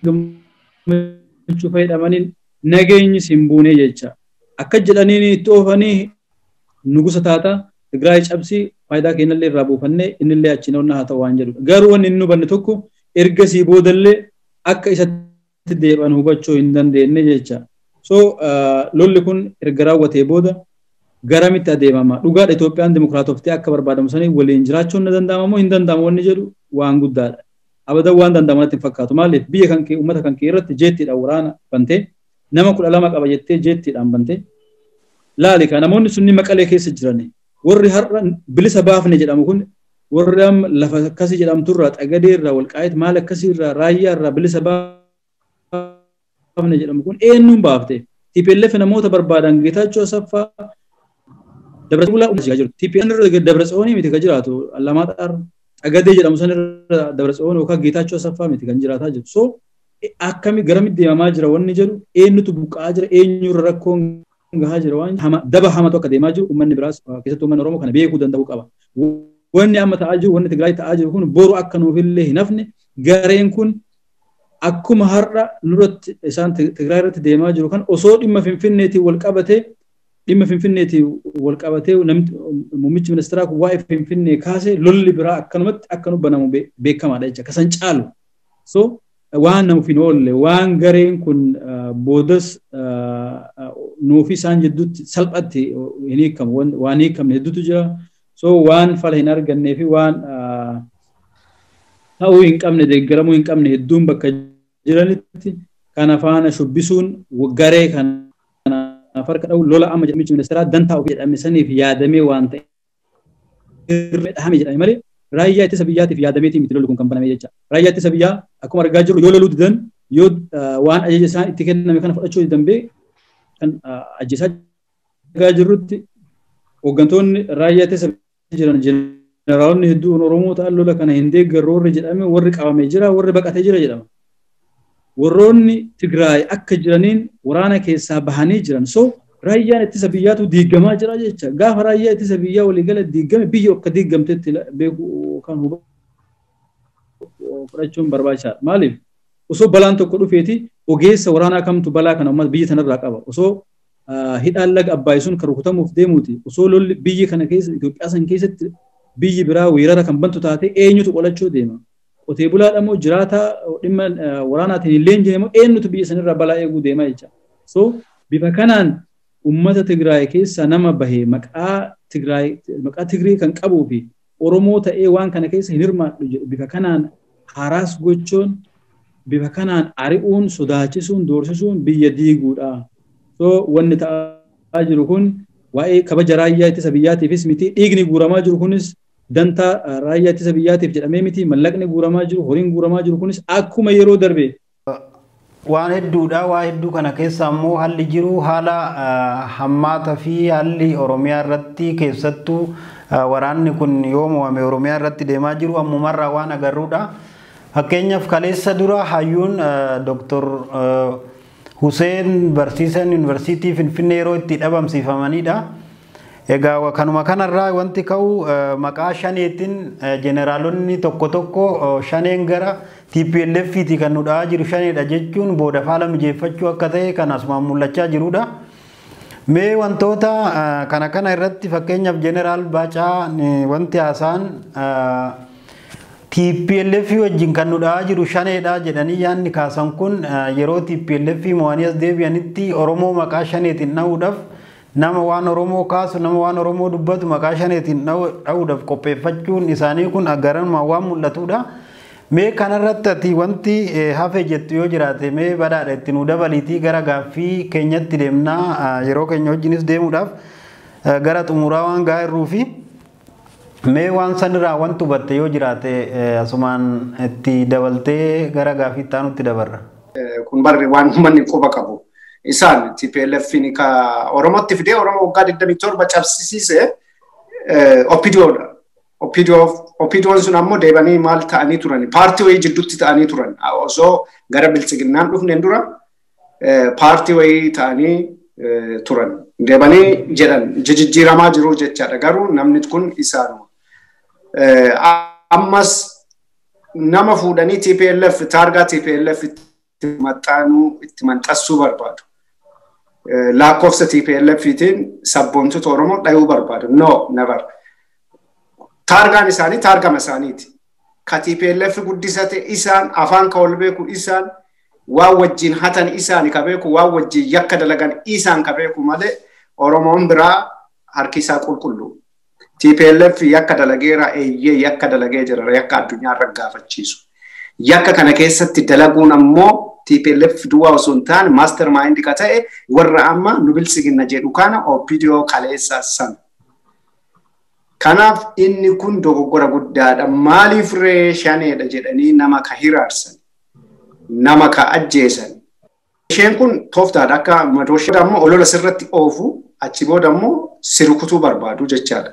Gammachuu hidhamanii nageenyi simbuunee jecha. Akka jedhanii itti oofanii nugusa taata Tigraay cabsii faayidaa keenyallee irraa buufannee innillee achi noonna haa ta'u waan jedhu. Garuu wanni inni hubanne tokko ergasii boodallee akka isatti deebi'an hubachuu hin dandeenye jecha. So lolli kun erga raawwatee booda garamitti adeemama. Dhugaadha Itoophiyaan dimokiraatoftee akka barbaadamu sanii waliin jiraachuun ni danda'ama moo hin danda'amu wanni jedhu waan guddaadha. Abadan waan danda'amu natti hin fakkaatu. Maaliif biyya kan kee uummata kan kee irratti jeettiidhaan waraana bantee nama 12 qaba jettee jeettiidhaan bantee laali kan namoonni sunni Maqalee keessa jirani. Warri har'a bilisa baafne jedhamu kun warri lafa akkasii jedhamturraa Xagadee irraa Walqaayit maal akkasii irraa Raayyaa irraa bilisa baafne jedhamu kun eenyuun baafte? TPLF namoota barbaadan Geetaachoo Asaffaa Dabratsoonii jiru. TPLF irra Dabratsoonii miti kan jiraatu Alamaadhaar Xagadee jedhamu san irra Dabratsoonii yookaan Geetaachoo Asaffaa miti kan jiraataa jiru. So akkami garamitti deemamaa jira wanni jedhu eenyutu buqqa'aa jira eenyurra rakkoon gahaa jira waan daba hamatu akka deemaa jiru uummanni biraas keessattuu uummanni Oromoo kana beekuu danda'uu qaba. Wanni amma ta'aa jiru wanni Tigraay ta'aa jiru kun boru akka nuufillee hin hafne gareen kun akkuma har'a nurratti isaan Tigraay irratti deemaa jiru kan osoo dhimma Finfinneetiin wal qabatee muummichi ministeeraa kun waa'ee Finfinnee kaasee lolli biraa akkanumatti akka nu banamu beekamaadha jecha kasan caalu. So waan namuuf hin oolle waan gareen kun boodas nuufi isaan jidduutti salphatti hin hiikamu waan hiikamne hedduutu jira. So waan fala hin argannee fi waan ta'uu hin qabne deeggaramuu hin qabne hedduun bakka jiranitti kana faana shubbisuun garee kana farqa dha'u lola amma muummichi ministeeraa dantaa ofii jedhame saniif yaadamee waan ta'e dhahame jedhame malee raayyaa ittisa biyyaatiif yaadameetii miti lolli kun kan baname jecha. Raayyaa ittisa biyyaa akkuma argaa jirru yoo loluu didan yoo waan ajaja isaan itti kenname kana fudhachuu danda'e kan ajjeesaa argaa jirrutti hooggantoonni raayyaa ittisa jiran jeneraalonni hedduun Oromoo ta'an lola kana hin deeggarru warri jedhame warri qabamee jira warri baqatee jira jedhama. Warroonni Tigraay akka jiraniin waraana keessaa bahanii jiran. So raayyaan ittisa biyyaatu diigamaa jira jecha. Gaafa raayyaa ittisa biyyaa waliigala diigame biyya akka diigamtetti beekuu kan fudhachuun barbaachisaadha. Maaliif? Osoo balaan tokko dhufeeti ogeessa waraanaa kamtu balaa kana uummata biyya sanarraa qaba. Osoo hidhaan laga Abbaay sun kan rukutamuuf deemuuti. Osoo lolli biyya kana keessa Itoophiyaa san keessatti biyyi biraa weerara kan bantu taate eenyutu qolachuu deema? Qotee bulaadha moo jiraataa dhimma waraanaatiin hin leenjine moo eenyutu biyya sanirraa balaa eeguu deema jecha. So bifa kanaan ummata Tigraay keessa nama bahee maqaa Tigrii kan qabuu fi Oromoo ta'ee waan kana keessa hin hirmaadhu jedhu bifa kanaan haraas gochuun bifa kanaan ari'uun sodaachisuun doorsisuun biyya diiguudha. So wanni ta'aa jiru kun waa'ee kabaja raayyaa ittisa biyyaatiifis miti dhiigni guuramaa jiru kunis dantaa raayyaa ittisa biyyaatiif jedhamee miti mallaqni guuramaa jiru horiin guuramaa jiru kunis akkuma yeroo darbe.
Waan hedduudha waa hedduu kana keessa ammoo haalli jiru haala hammaataa fi haalli Oromiyaa irratti keessattuu waraanni kun yoo mo'ame Oromiyaa irratti deemaa jiru ammumarraa waan agarruudha. Fakkeenyaaf kaleessa dura hayyuun Dr. Hussein barsiisan Yuunivarsiitii Finfinnee yeroo itti dhabamsiifamanidha. Egaa kanuma kanarraa wanti ka'u maqaa shaneetiin jeneraalonni tokko tokko shaneen gara TPLF ti kan nu dhahaa jiru shaneedha jechuun booda faala mijeeffachuu akka ta'e kan asumaan mul'achaa jirudha. Mee wantoota kana irratti fakkeenyaaf jeneraal Baacaa wanti haasaan TPLF wajjin kan nu dhahaa jiru shaneedha jedhanii yaanni kaasan kun yeroo TPLF mo'anii as deebi'anitti Oromoo maqaa shaneetiin dhahuudhaaf nama waan Oromoo kaasu nama waan Oromoo dubbatu maqaa shaneetiin dha'uudhaaf qopheeffachuun isaanii kun agaranuma waan mul'atudha. Mee kanarratti ati wanti hafe jettu yoo jiraate mee badhaadha itti nu dabaliitii gara gaaffii keenyatti deemnaa yeroo keenya wajjinis deemuudhaaf gara xumuraa waan gaa'irruu fi mee waan sanirraa wanti hubatte yoo jiraate asumaan itti dabaltee gara gaaffii itti aanutti dabarra.
Kun barri waan uummanni quba qabu. Isaan TPLF'n ka Oromootti fidee Oromoo waggaa 27 cabsisiise OPDO'dha. OPDO'n sun ammoo deebanii maal ta'anii turan? Paartii wayii jidduutti ta'anii turan. Osoo gara bilchiginnaan dhufneen dura paartii wayii ta'anii turan. Deebanii jedhan jijjiiramaa jiru jechaadha. Garuu namni kun isaanuma. Ammas nama fuudhanii TPLF taargaa TPLF itti maxxansuu barbaadu. Lakkoofsa TPLF'tiin sabboontota Oromoo dhayuu barbaadu. No, never. Taargaan isaanii taargama isaaniiti. Ka TPLF guddisate isaan afaan ka ol beeku isaan waan wajjin hatan isaan ka beeku waan wajjin yakka dalagan isaan ka beeku malee Oromoon biraa harki isaa qulqullu. TPLF yakka dalageera eeyyee yakka dalagee jira yakka addunyaa irra gaafachiisu. Yakka kana keessatti dalaguun ammoo TPLF duwwaa osoo hin taane mastermind ka ta'e warra amma nu bilchiginna jedhu kana OPDO kaleessa san. Kanaaf inni kun dogoggora guddaadha. Maaliif ree shaneedha jedhanii nama ka hiraarsan, nama ka ajjeesan. Isheen kun tooftaadha akka madooshaa ammoo olola sirratti oofu achi booda ammoo sirkutuu barbaadu jechaadha.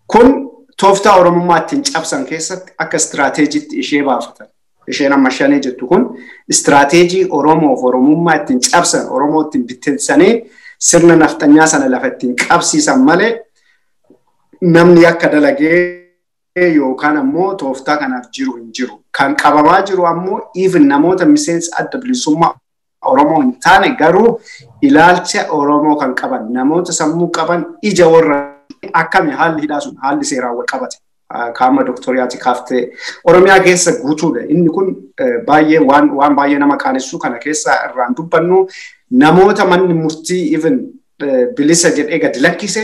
Kun tooftaa Oromummaa ittiin cabsan keessatti akka istiraateejiitti ishee baafatan. Isheen amma shanee jettu kun istiraateejii Oromoof Oromummaa ittiin cabsan, Oromoo ittiin bittinsanii sirna nafxanyaa sana lafa ittiin qabsiisan malee namni akka dalagee yookaan ammoo tooftaa kanaaf jiru hin jiru. Kan qabamaa jiru ammoo even namoota miseensa adda bilisummaa Oromoo hin taane garuu ilaalcha Oromoo kan qaban namoota sammuu qaban ija warra akkami haalli hidhaa sun haalli seeraan wal qabate. Kaama doktoriyaati kaaftee Oromiyaa keessa guutuudha. Inni kun baay'ee waan baay'ee nama qaanessu kana keessa irraan dubbannu namoota manni murtii even bilisa jedhee gadi lakkise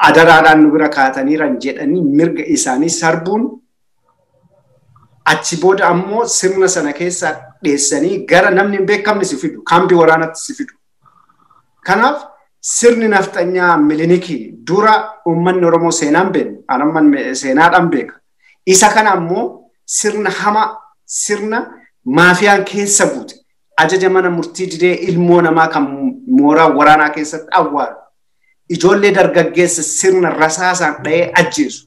adaraadhaan nu bira kaataniiran jedhanii mirga isaanii sarbuun achi booda ammoo sirna sana keessa dheessanii gara namni hin beekamne si fidu, kaambii waraanatti si fidu. Kanaaf sirni nafxanyaa Milinikii dura uummanni Oromoo seenaan beeku, anamman seenaadhaan beeka. Isa kana ammoo sirna hamaa, sirna maafiyaan keessa buute, ajaja mana murtii didee ilmoo namaa kan mooraa waraanaa keessatti awwaalu. Ijoollee dargaggeessa sirna rasaasaan dha'ee ajjeesu.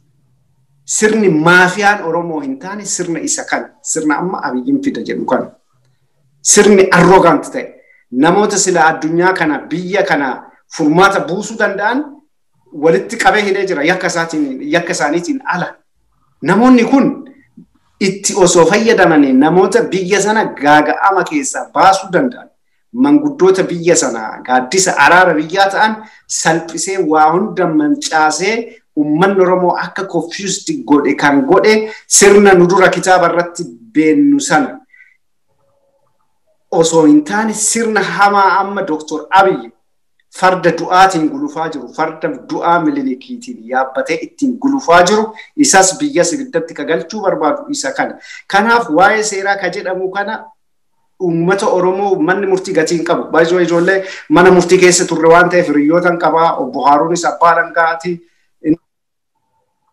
Sirni maafiyaan Oromoo hin taane sirna isa kana. Sirna amma Abiyyiin fida jedhu kana. Sirni arrogant ta'e. Namoota sila addunyaa kana biyya kana furmaata buusuu danda'an walitti qabee hidhee jira yakka isaaniitiin ala. Namoonni kun itti osoo fayyadamanii namoota biyya sana gaaga'ama keessaa baasuu danda'an. Manguddoota biyya sana gaaddisa araara biyyaa ta'an salphisee waa hunda mancaasee uummanni Oromoo akka confused godhe kan godhe sirna nu dura kitaaba irratti beennu sana osoo hin taane sirna hamaa amma Dr. Abiy farda du'aatiin gulufaa jiru, farda du'aa Milinikiitiin yaabbatee ittiin gulufaa jiru isas biyya sibiddatti kagalchuu barbaadu isa kana. Kanaaf waa'ee seeraa ka jedhamu kana ummata Oromoo manni murtii gatiin qabu. Baay'ee ijoollee mana murtii keessa turre waan ta'eef hiriyootan qabaa. Obbo Haaruunis abbaa dangaati.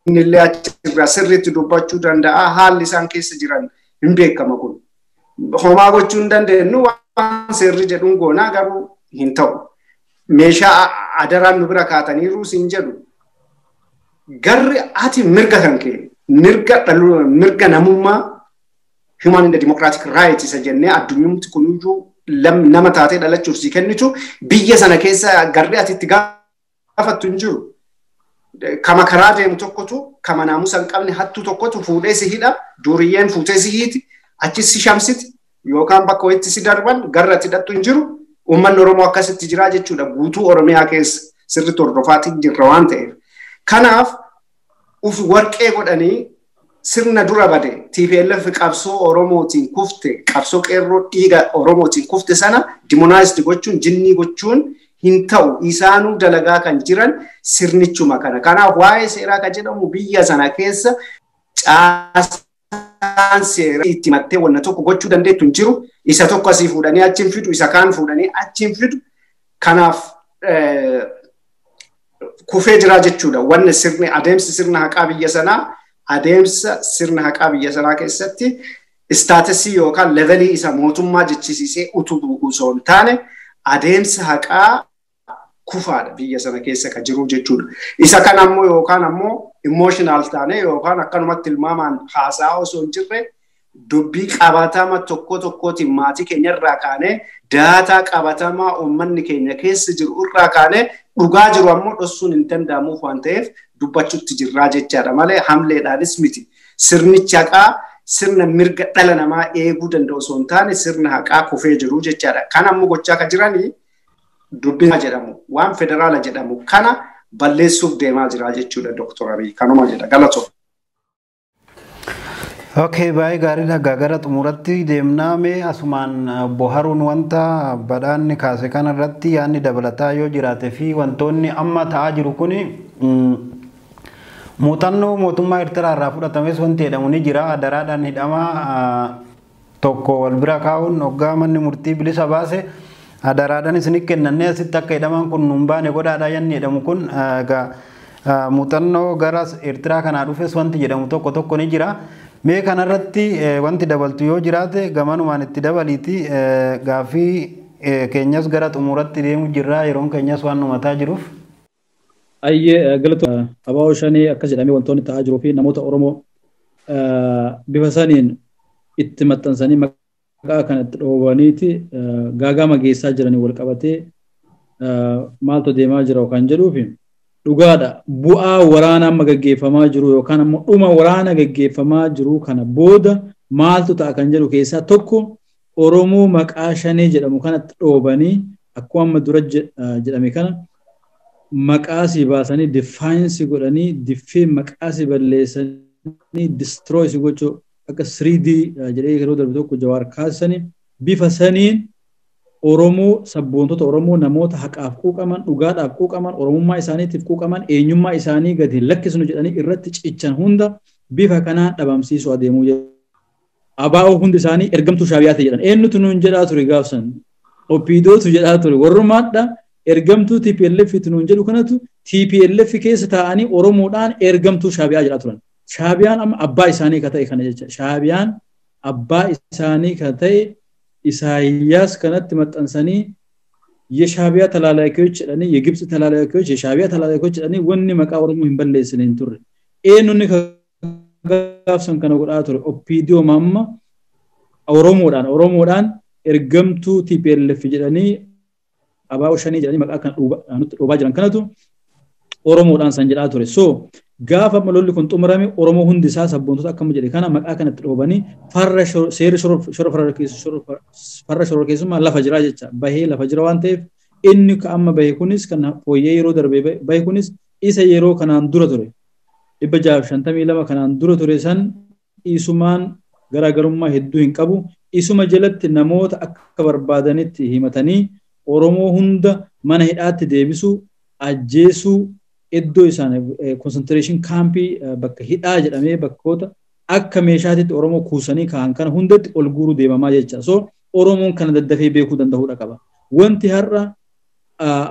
Innillee achirraa sirriitti dubbachuu danda'a. Haalli isaan keessa jiran hin beekama kun. Homaa gochuu hin dandeenyu waan seerri jedhuun goonaa garuu hin ta'u. Meeshaa adaraan nu bira kaataniiru siin jedhu. Garri ati mirga kan kee mirga namummaa human and democratic rights isa jennee addunyumti kunuyyuu nama taatee dhalachuuf si kennitu biyya sana keessa garri ati itti gaafattu hin jiru. Kama karaa deemu tokkotu kama naamusa hin qabne hattuu tokkotu fuudhee si hidha, duriyyeen fuutee si hiiti, achis si shamsiti yookaan bakka wayitti si darban garri ati hidhattu hin jiru. Uummanni Oromoo akkasitti jira jechuudha guutuu Oromiyaa keessa sirriitti hordofaatiin jirra waan ta'eef. Kanaaf ufi warqee godhanii sirna dura bade TPLF qabsoo Oromootiin kufte qabsoo qeerroo dhiiga Oromootiin kufte sana demonized gochuun jinnii gochuun hin ta'u isaanuu dalagaa kan jiran sirnichuma kana. Kanaaf waa'ee seeraa kan jedhamu biyya sana keessa caasaan seera itti mattee wanna tokko gochuu dandeettu hin jiru. Isa tokko asii fuudhanii achiin fidu, isa kaan fuudhanii achiin fidu. Kanaaf kufee jira jechuudha. Wanni sirni adeemsi sirna haqaa biyya sanaa adeemsa sirna haqaa biyya sanaa keessatti istaatisii yookaan levelii isa mootummaa jechisiisee utubuu osoo hin taane adeemsa haqaa kufaadha biyya sana keessa kan jiru jechuudha. Isa kan ammoo yookaan ammoo emotional taane yookaan akkanumatti ilmaamaan haasaa osoo hin jirre dubbii qabatama tokko tokkootiin maatii keenya irraa kaanee daataa qabatamaa uummanni keenya keessa jiru irraa kaanee dhugaa jiru ammoo dhossuun hin danda'amuuf waan ta'eef dubbachuutti jirraa jechaadha malee hamleedhaanis miti. Sirnichi haqaa sirna mirga dhala namaa eeguu danda'u osoo hin taane sirna haqaa kufee jiru jechaadha. Kan ammoo gochaa kan jiranii dubbii jedhamu waan federaala jedhamu kana balleessuuf deemaa jira jechuudha Dr. Abiy. Kanuma jedha galatoomaa.
Okay, baay'ee gaariidha. Gara xumuratti deemnaa mee asumaan boharuun wanta badhaanni kaase kanarratti yaadni dabalataa yoo jiraate fi wantoonni amma ta'aa jiru kuni muuxannoo mootummaa Eertiraa irraa fudhatames wanti jedhamu ni jira. Adaraadhaan hidhamaa tokko wal bira kaa'uun hoggaa manni murtii bilisa baase adaraadhaan isin kennannee asitti akka hidhamaan kun nuun baane godhaadhaa yanni jedhamu kun muuxannoo gara Eertiraa kanaa dhufes wanti jedhamu tokko ni jira. Mee kanarratti wanti dabaltu yoo jiraate gamanumaan itti dabaliiti gaaffii keenyas gara xumuratti deemu jirra yeroon keenyas waan numataa jiruuf.
Ayyee galatooma abaa'oo shanii akkas jedhamee wantoonni ta'aa jiruu fi namoota Oromoo bifa saniin itti maxxansanii maqaa kanatti dhoobaniiti gaagama geessaa jiranii wal qabatee maaltu deemaa jira kan jedhuufi. Dhugaadha bu'aa waraana amma gaggeeffamaa jiru yookaan ammoo dhuma waraana gaggeeffamaa jiru kana booda maaltu ta'a kan jedhu keessaa tokko Oromoo maqaa shanee jedhamu kanatti dhoobanii akkuma amma dura jedhame kana maqaasii baasanii defiance godhanii diffee maqaasii balleessanii destroy gochuu akka 3D jedhee yeroo darbe tokko jawaar kaasanii bifa saniin Oromoo sabboontota Oromoo namoota haqaaf quuqaman dhugaadhaaf quuqaman Oromummaa isaaniitiif quuqaman eenyummaa isaanii gadi lakkisnu jedhanii irratti cichan hunda bifa kanaan dhabamsiisuu adeemuu jedhu. Abaa'oo hundi isaanii ergamtuu shaabiyaati jedhan. Eenyutu nuun jedhaa ture gaafsan. Opiidootu jedhaa ture. Warrumaadha ergamtuu TPLF nuun jedhu kanatu TPLF keessa taa'anii Oromoodhaan ergamtuu shaabiyaa jedhaa turan. Shaabiyaan amma abbaa isaanii ka ta'e kana jecha. Shaabiyaan abbaa isaanii ka ta'e ኢሳያስ ከነት መጠንሰኒ የሻቢያ ተላላኪዎች እኔ የግብጽ ተላላኪዎች የሻቢያ ተላላኪዎች እኔ ወኒ መቃወርሙ ይንበለስነን ቱር ኤኑን ከጋፍሰን ከነቁጣቱ ኦፒዲዮ ማማ ኦሮሞዳን ኤርገምቱ ቲፒኤልኤፍ ጀደኒ አባው ሸኒ ጀደኒ መቃ ከን ዱባ ጀራን ከነቱ ኦሮሞዳን ሰንጀዳ ቱር ሶ gaafa malolli kun xumurame Oromoo hundi isaa sabboontota akkam jedhe kana maqaa kanatti dhoobanii farra seera shororkeessummaa lafa jira jecha bahee lafa jira waan ta'eef inni ka amma bahee kunis kan fooyyee yeroo darbe bahee kunis isa yeroo kanaan dura ture 652 kanaan dura ture san isumaan garaagarummaa hedduu hin qabu isuma jalatti namoota akka barbaadanitti himatanii Oromoo hunda mana hidhaatti deebisuu ajjeesuu iddoo isaan concentration camp bakka hidhaa jedhamee bakkoota akka meeshaatitti Oromoo kuusanii kaan kana hundatti ol guuruu deemamaa jecha so Oromoon kana daddafee beekuu danda'uudha qaba wanti har'a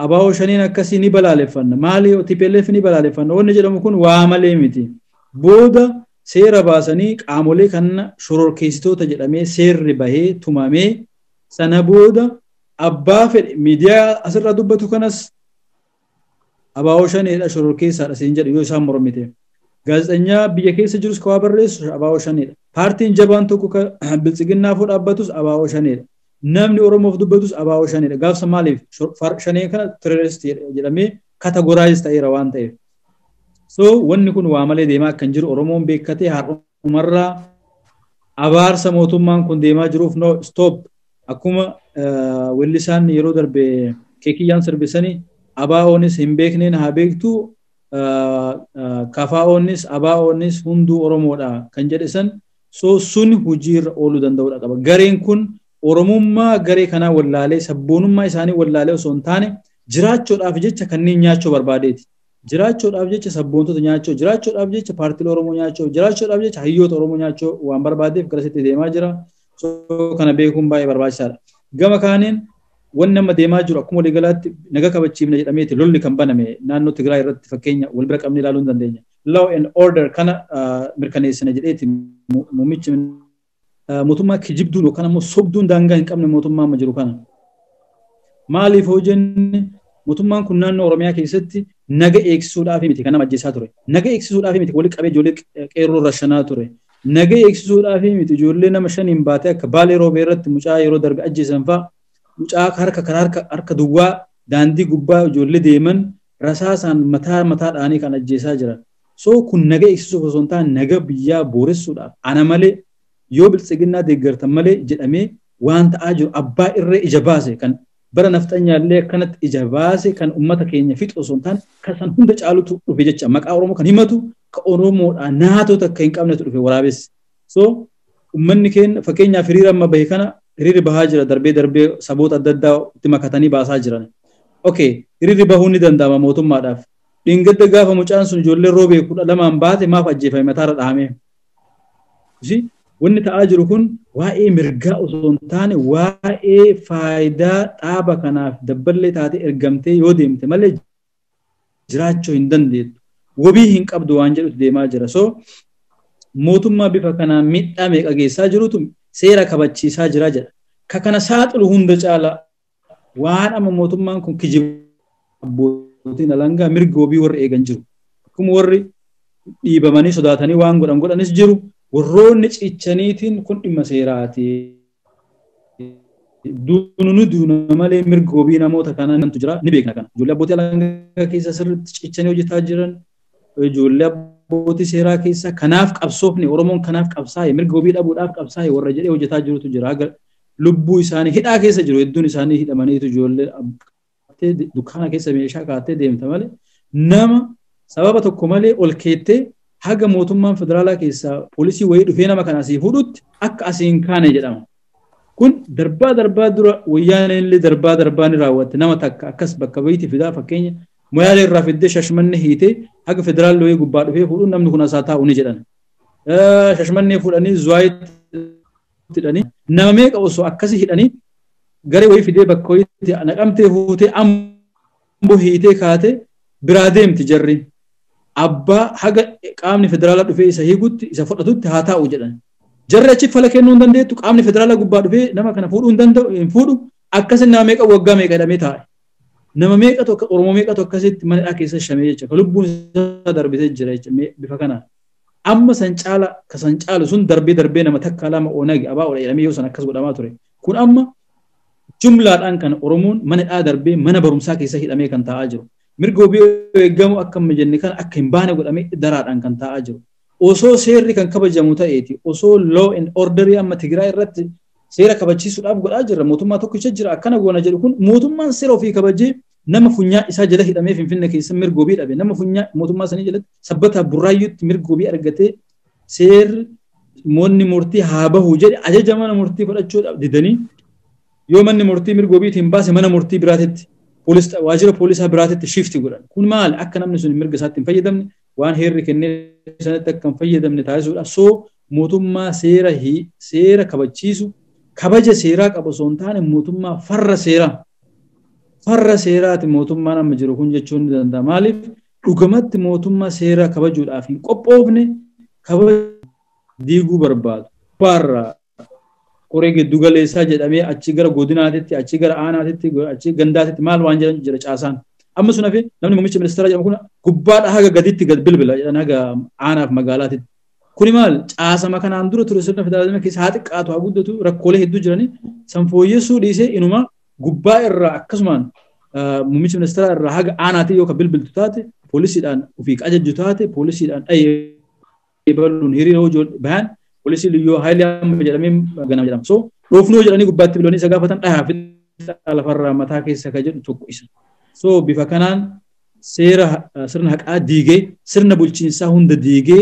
abaa'oo shaniin akkasii ni balaaleffanna maali TPLF ni balaaleffanna wanni jedhamu kun waa malee miti booda seera baasanii qaamolee kana shororkeessitoota jedhamee seerri bahee tumamee sana booda abbaa fedhe miidiyaa asirra dubbatu kanas abaa'oo shaneedha shororkeessaadha siin jedhu yoo isaan mormite gaazexeenya biyya keessa jirus kawaa barreessu abaa'oo shaneedha paartiin jabaan tokko biltsiginnaaf dhaabbatus abaa'oo shaneedha namni Oromoof dubbatus abaa'oo shaneedha gaafsa maaliif shanee kana terrorist jedhamee kategoraayiz ta'eera waan ta'eef so wanni kun waa malee deemaa kan jiru Oromoon beekkatee har'umarraa abaarsa mootummaan kun deemaa jiruuf no stop akkuma wellisaan yeroo darbe keekiyyaan sirbisanii abaa'oonis hin beekneen haa beektu kafaa'oonis abaa'oonis hunduu Oromoodha kan jedhe san so sun hojiirra ooluu danda'uudha qaba gareen kun Oromummaa garee kanaa wallaalee sabboonummaa isaanii wallaalee osoo hin taane jiraachuudhaaf jecha kanneen nyaachuu barbaadeeti. Jiraachuudhaaf jecha sabboontota nyaachuu, jiraachuudhaaf jecha paartilee Oromoo nyaachuu, jiraachuudhaaf jecha hayyoota Oromoo nyaachuu waan barbaadeef garasitti deemaa jira. So kana beekuun baay'ee barbaachisaadha. Gama kaaniin wanni amma deemaa jiru akkuma waliigalaatti naga kabachiifna jedhameeti lolli kan baname naannoo Tigraay irratti fakkeenya wal bira qabnee ilaaluu hin dandeenya. Law and order kana mirkaneessina jedheeti muummichi mootummaa kijibduun yookaan ammoo sobduun daangaa hin qabne mootummaa amma jiru kana. Maaliif hoo jenne mootummaan kun naannoo Oromiyaa keessatti naga eegsisuudhaaf miti kan nama ajjeesaa ture. Naga eegsisuudhaaf miti walitti qabee ijoollee qeerroo rashanaa ture. Naga eegsisuudhaaf miti ijoollee nama shaniin baatee akka Baalee Roobee irratti mucaa yeroo darbe ajjeesan fa'a mucaa harka duwwaa daandii gubbaa ijoollee deeman rasaasaan mataadhaanii kan ajjeesaa jiran. So kun naga eegsisuuf osoo hin taane naga biyyaa booressuudhaaf ana malee yoo biltsiginnaa deeggartan malee jedhamee waan ta'aa jiru abbaa irree ija baase kan bara nafxanyaallee akkanatti ija baase kan ummata keenya fixu osoo hin taane kan san hunda caalutu dhufe jecha maqaa Oromoo kan himatu ka Oromoodhaa naatota akka hin qabnetu dhufe waraabessi. So ummanni keenya fakkeenyaaf hiriira amma bahe kana hiriirri bahaa jira darbee saboota adda addaa itti makatanii baasaa jiran. Okay, hiriirri bahuu ni danda'ama mootummaadhaaf. Dhingedda gaafa mucaan sun ijoollee roobee 12 baate maaf ajjeefame mataarra dhahamee. Wanni ta'aa jiru kun waa'ee mirgaa osoo hin taane waa'ee faayidaa dhaaba kanaaf dabballee taatee ergamtee yoo deemte malee jiraachuu hin dandeettu. Wabii hin qabdu waan jedhutu deemaa jira. So mootummaa bifa kanaan miidhaa meeqa geessaa jirutu seera kabachiisaa jira jedha. Ka kana saaxilu hunda caala waan amma mootummaan kun kijiba abbootiin alangaa mirga wabii warri eegan jiru. Akkuma warri dhiibamanii sodaatanii waan godhanis jiru. Warroonni cichaniitiin kun dhimma seeraati. Duuna malee mirga wabii namoota kanatu jira ni beekna kana. Ijoollee abbootii alangaa keessa sirriitti cichanii hojjetaa jiran ijoollee abbootii seeraa keessa kanaaf qabsoofne Oromoon kanaaf qabsaa'e mirga wabii dhabuudhaaf qabsaa'e warra jedhee hojjetaa jirutu jira. Lubbuu isaanii hidhaa keessa jiru hedduun isaanii hidhamaniitu ijoollee dukkaana keessa meeshaa kaa'attee deemta malee nama sababa tokko malee ol keettee haga mootummaan federaalaa keessaa poolisii wayii dhufee nama kana asii fuudhutti akka asiin kaane jedhama. Kun darbaa dura wayyaaneen illee darbaa ni raawwatte nama takka akkas bakka bayiiti fidaa fakkeenya moyaalee irraa fiddee shashmannee hiitee haga federaalli wayii gubbaa dhufee fuudhuun namni kun asaa taa'u ni jedhan. Shashmannee fuudhanii zuwaayitti hidhanii nama meeqa osoo akkasii hidhanii garee wayii fidee bakka wayiitti naqamtee fuutee amboo hiitee kaatee biraa deemti jarri. Abbaa haga qaamni federaalaa dhufee isa hiikutti isa fudhatutti haa taa'u jedhan. Jarri achi fala kennuu hin dandeettu qaamni federaalaa gubbaa dhufee nama kana fuudhuu hin danda'u hin fuudhu akkasii nama meeqa waggaa meeqa hidhamee taa'e. Nama meeqa tokko Oromoo meeqa tokkasitti mana hidhaa keessa shamee jecha kan lubbuun isaa darbitee jira jecha bifa kanaan. Amma san caalu sun darbee nama takka lama oonagi abaa ola jedhamee yoo san akkas godhamaa ture. Kun amma jumlaadhaan kan Oromoon mana hidhaa darbee mana barumsaa keessa hidhamee kan taa'aa jiru. Mirga wabii eegamu akka amma jenne kan akka hin baane godhamee daraadhaan kan taa'aa jiru. Osoo seerri kan kabajamu ta'eeti osoo law and order amma Tigraay irratti seera kabachiisuudhaaf godhaa jirra mootummaa tokkicha jira akkana goona jedhu kun mootummaan seera ofii kabajee nama funyaa isaa jala hidhamee Finfinnee keessa mirga wabii dhabe nama funyaa mootummaa sanii jalatti sabbata burraayyuutti mirga wabii argatee seerri moonni murtii haa bahu jedhe ajaja mana murtii fudhachuudhaaf didanii yoo manni murtii mirga wabiitiin baase mana murtii biraatitti waajjira poolisaa biraatitti shifti godhan. Kun maali akka namni sun mirga isaatti hin fayyadamne waan heerri kennee sanatti akka hin fayyadamne taasisuudha. So mootummaa seera kabachiisu kabaja seeraa qabu osoo hin taane mootummaa farra seeraati mootummaan amma jiru kun jechuun ni danda'a. Maaliif dhugamatti mootummaa seeraa kabajuudhaaf hin qophoofne kabaja diiguu barbaadu. Barraa qoree giddu galeessaa jedhamee achi gara godinaatitti achi gara aanaatitti achi gandaatitti maal waan jedhan jira caasaan. Amma sun hafee namni muummicha ministeeraa jedhamu kun gubbaadha haga gaditti gad bilbila jedhan haga aanaaf magaalaatitti. Kuni maal caasama kanaan dura ture sirna federaalizimii keessa haa xiqqaatu haa guddatu rakkoolee hedduu jiranii san fooyyessuu dhiisee inuma gubbaa irraa akkasumaan muummicha ministeeraa irraa haga aanaatii yoo ka bilbiltu taate poolisiidhaan ofii ajajju taate poolisiidhaan baluun hiriira hojii bahan polisi liyyoo haayilii jedhamee ganama jedhama. So dhoofnoo jedhanii gubbaatti biloonni isa gaafatan dhahaa fi lafarraa mataa keessa ka jedhu tokko isa. So bifa kanaan sirna haqaa diigee sirna bulchiinsaa hunda diigee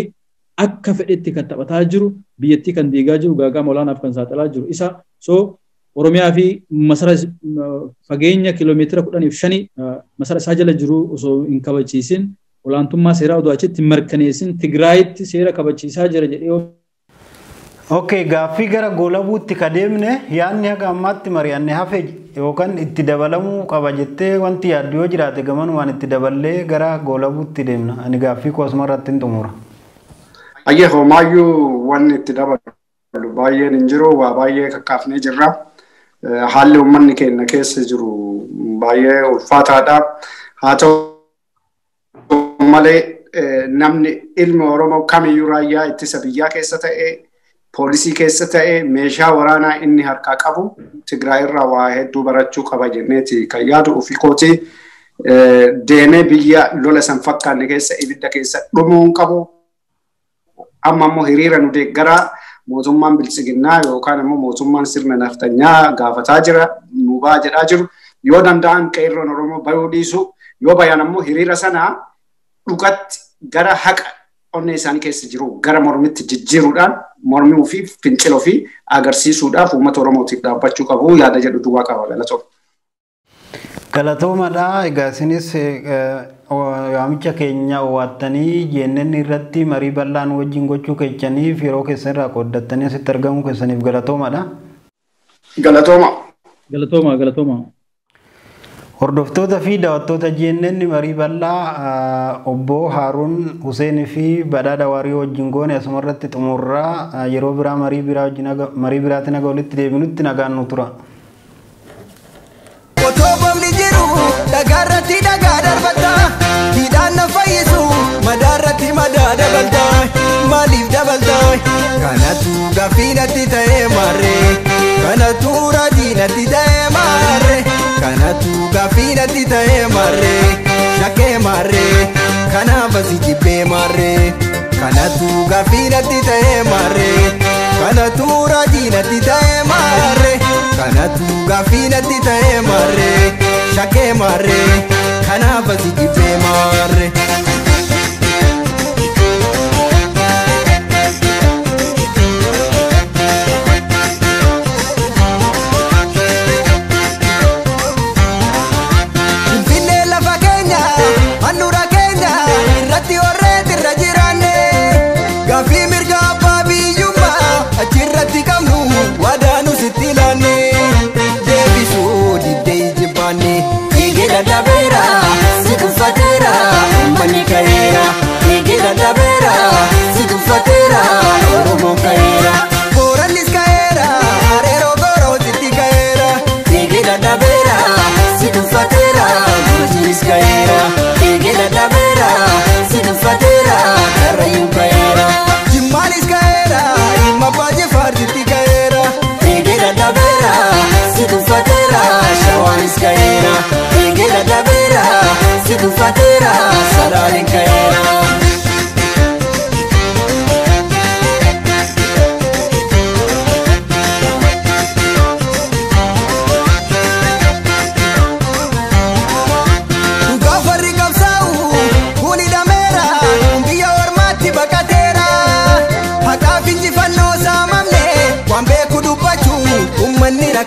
akka fedhetti kan taphataa jiru biyyattii kan diigaa jiru gaagama olaanaaf kan saaxilaa jiru isa. So Oromiyaa fi masara fageenya kiiloomeetira 15 masara isaa jala jiru osoo hin kabachiisin olaantummaa seeraa odoo achitti mirkaneessin Tigraayitti seera kabachiisaa jira jedhee.
Okay, gaaffii gara goolabuutti kadeemne yaadni haga ammaatti mari'anne hafe yookaan itti dabalamuu qaba jettee wanti yaaddu yoo jiraate gamanumaan itti daballee gara goolabuutti deemna. Ani gaaffii koosuma irratti hin xumura.
Ayyee homaayyuu wanni itti dabalu baay'een hin jiru, waa baay'ee kakkaafnee jirra. Haalli uummanni keenya keessa jiru baay'ee ulfaataadha. Haa ta'u malee namni ilmi Oromoo kamiyyuu raayyaa ittisa biyyaa keessa ta'e poolisii keessa ta'e meeshaa waraanaa inni harkaa qabu Tigraay irraa waa hedduu barachuu qaba jenneeti kan yaadu ofii kooti deemee biyya lola san fakkaanne keessa ibidda keessa dhumuun qabu. Amma immoo hiriira nu deeggaraa mootummaan bilchiginnaa yookaan immoo mootummaan sirna naftanyaa gaafataa jira nu baa jedhaa jiru. Yoo danda'an qeerroon Oromoo bayuu dhiisu yoo bayan immoo hiriira sanaa dhugatti gara haqa onnee isaanii keessa jiru gara mormitti jijjiiruudhaan mormii ofii fincila ofii agarsiisuudhaaf uummata Oromootiif dhaabbachuu qabu yaada jedhu duwwaa qaba galatooma.
Galatoomadha. Egaa isinis waamicha keenya waattanii GNN irratti marii bal'aan wajjin gochuu keessaniif yeroo keessan irraa qooddattanii asitti argamuu keessaniif galatoomadha.
Galatooma.
Galatooma, galatooma.
Hordoftoota fi daawwattoota GNN marii bal'aa obbo Haarun Huseen fi Badhaadhaa Waarii wajjin goone asuma irratti xumurraa yeroo biraa marii biraatiin aga walitti deebinutti nagaan nu tura.
Otobomni jiru dhagaarratti dhagaa darbata hidhaan na fayyisu madaarratti madaa dabalta maaliif dabalta kanatu gaafiinatti ta'ee marree kanatu raadiinatti ta'ee marree kanatu gaafiinatti ta'ee marree shakkee marree kanaaf asi jibbee marree kanatu gaafiinatti ta'ee marree kanatu raadiinatti ta'ee marree kanatu gaafiinatti ta'ee marree shakkee marree kanaaf asi jibbee marree.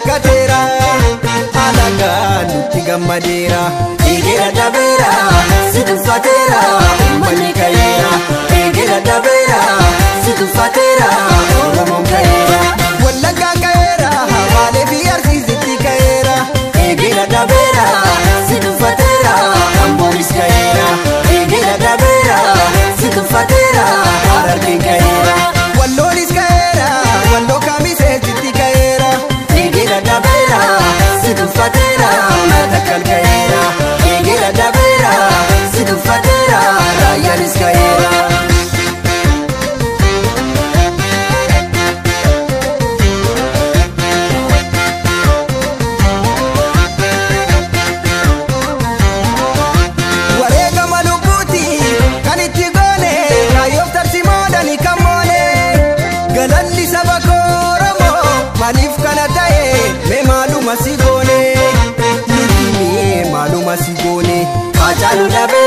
Katera alaga nuti gammadera egera dabera sidufatera mani kayera egera dabera sidufatera oromo kayera wallaga kayera wale biarsi zitti kayera egera dabera sidufatera amboris kayera egera dabera sidufatera ararkin kayera wallolis kayera wallo kamise zitti kayera dabera sidufatera matakal kayera egera dabera sidufatera rayanis kayera warega malubuti kaniti gone kayof tarsimoda ni kamone galalli sabakoromo malif kanata me maluma sigone nutimi maluma sigone ajalu dabe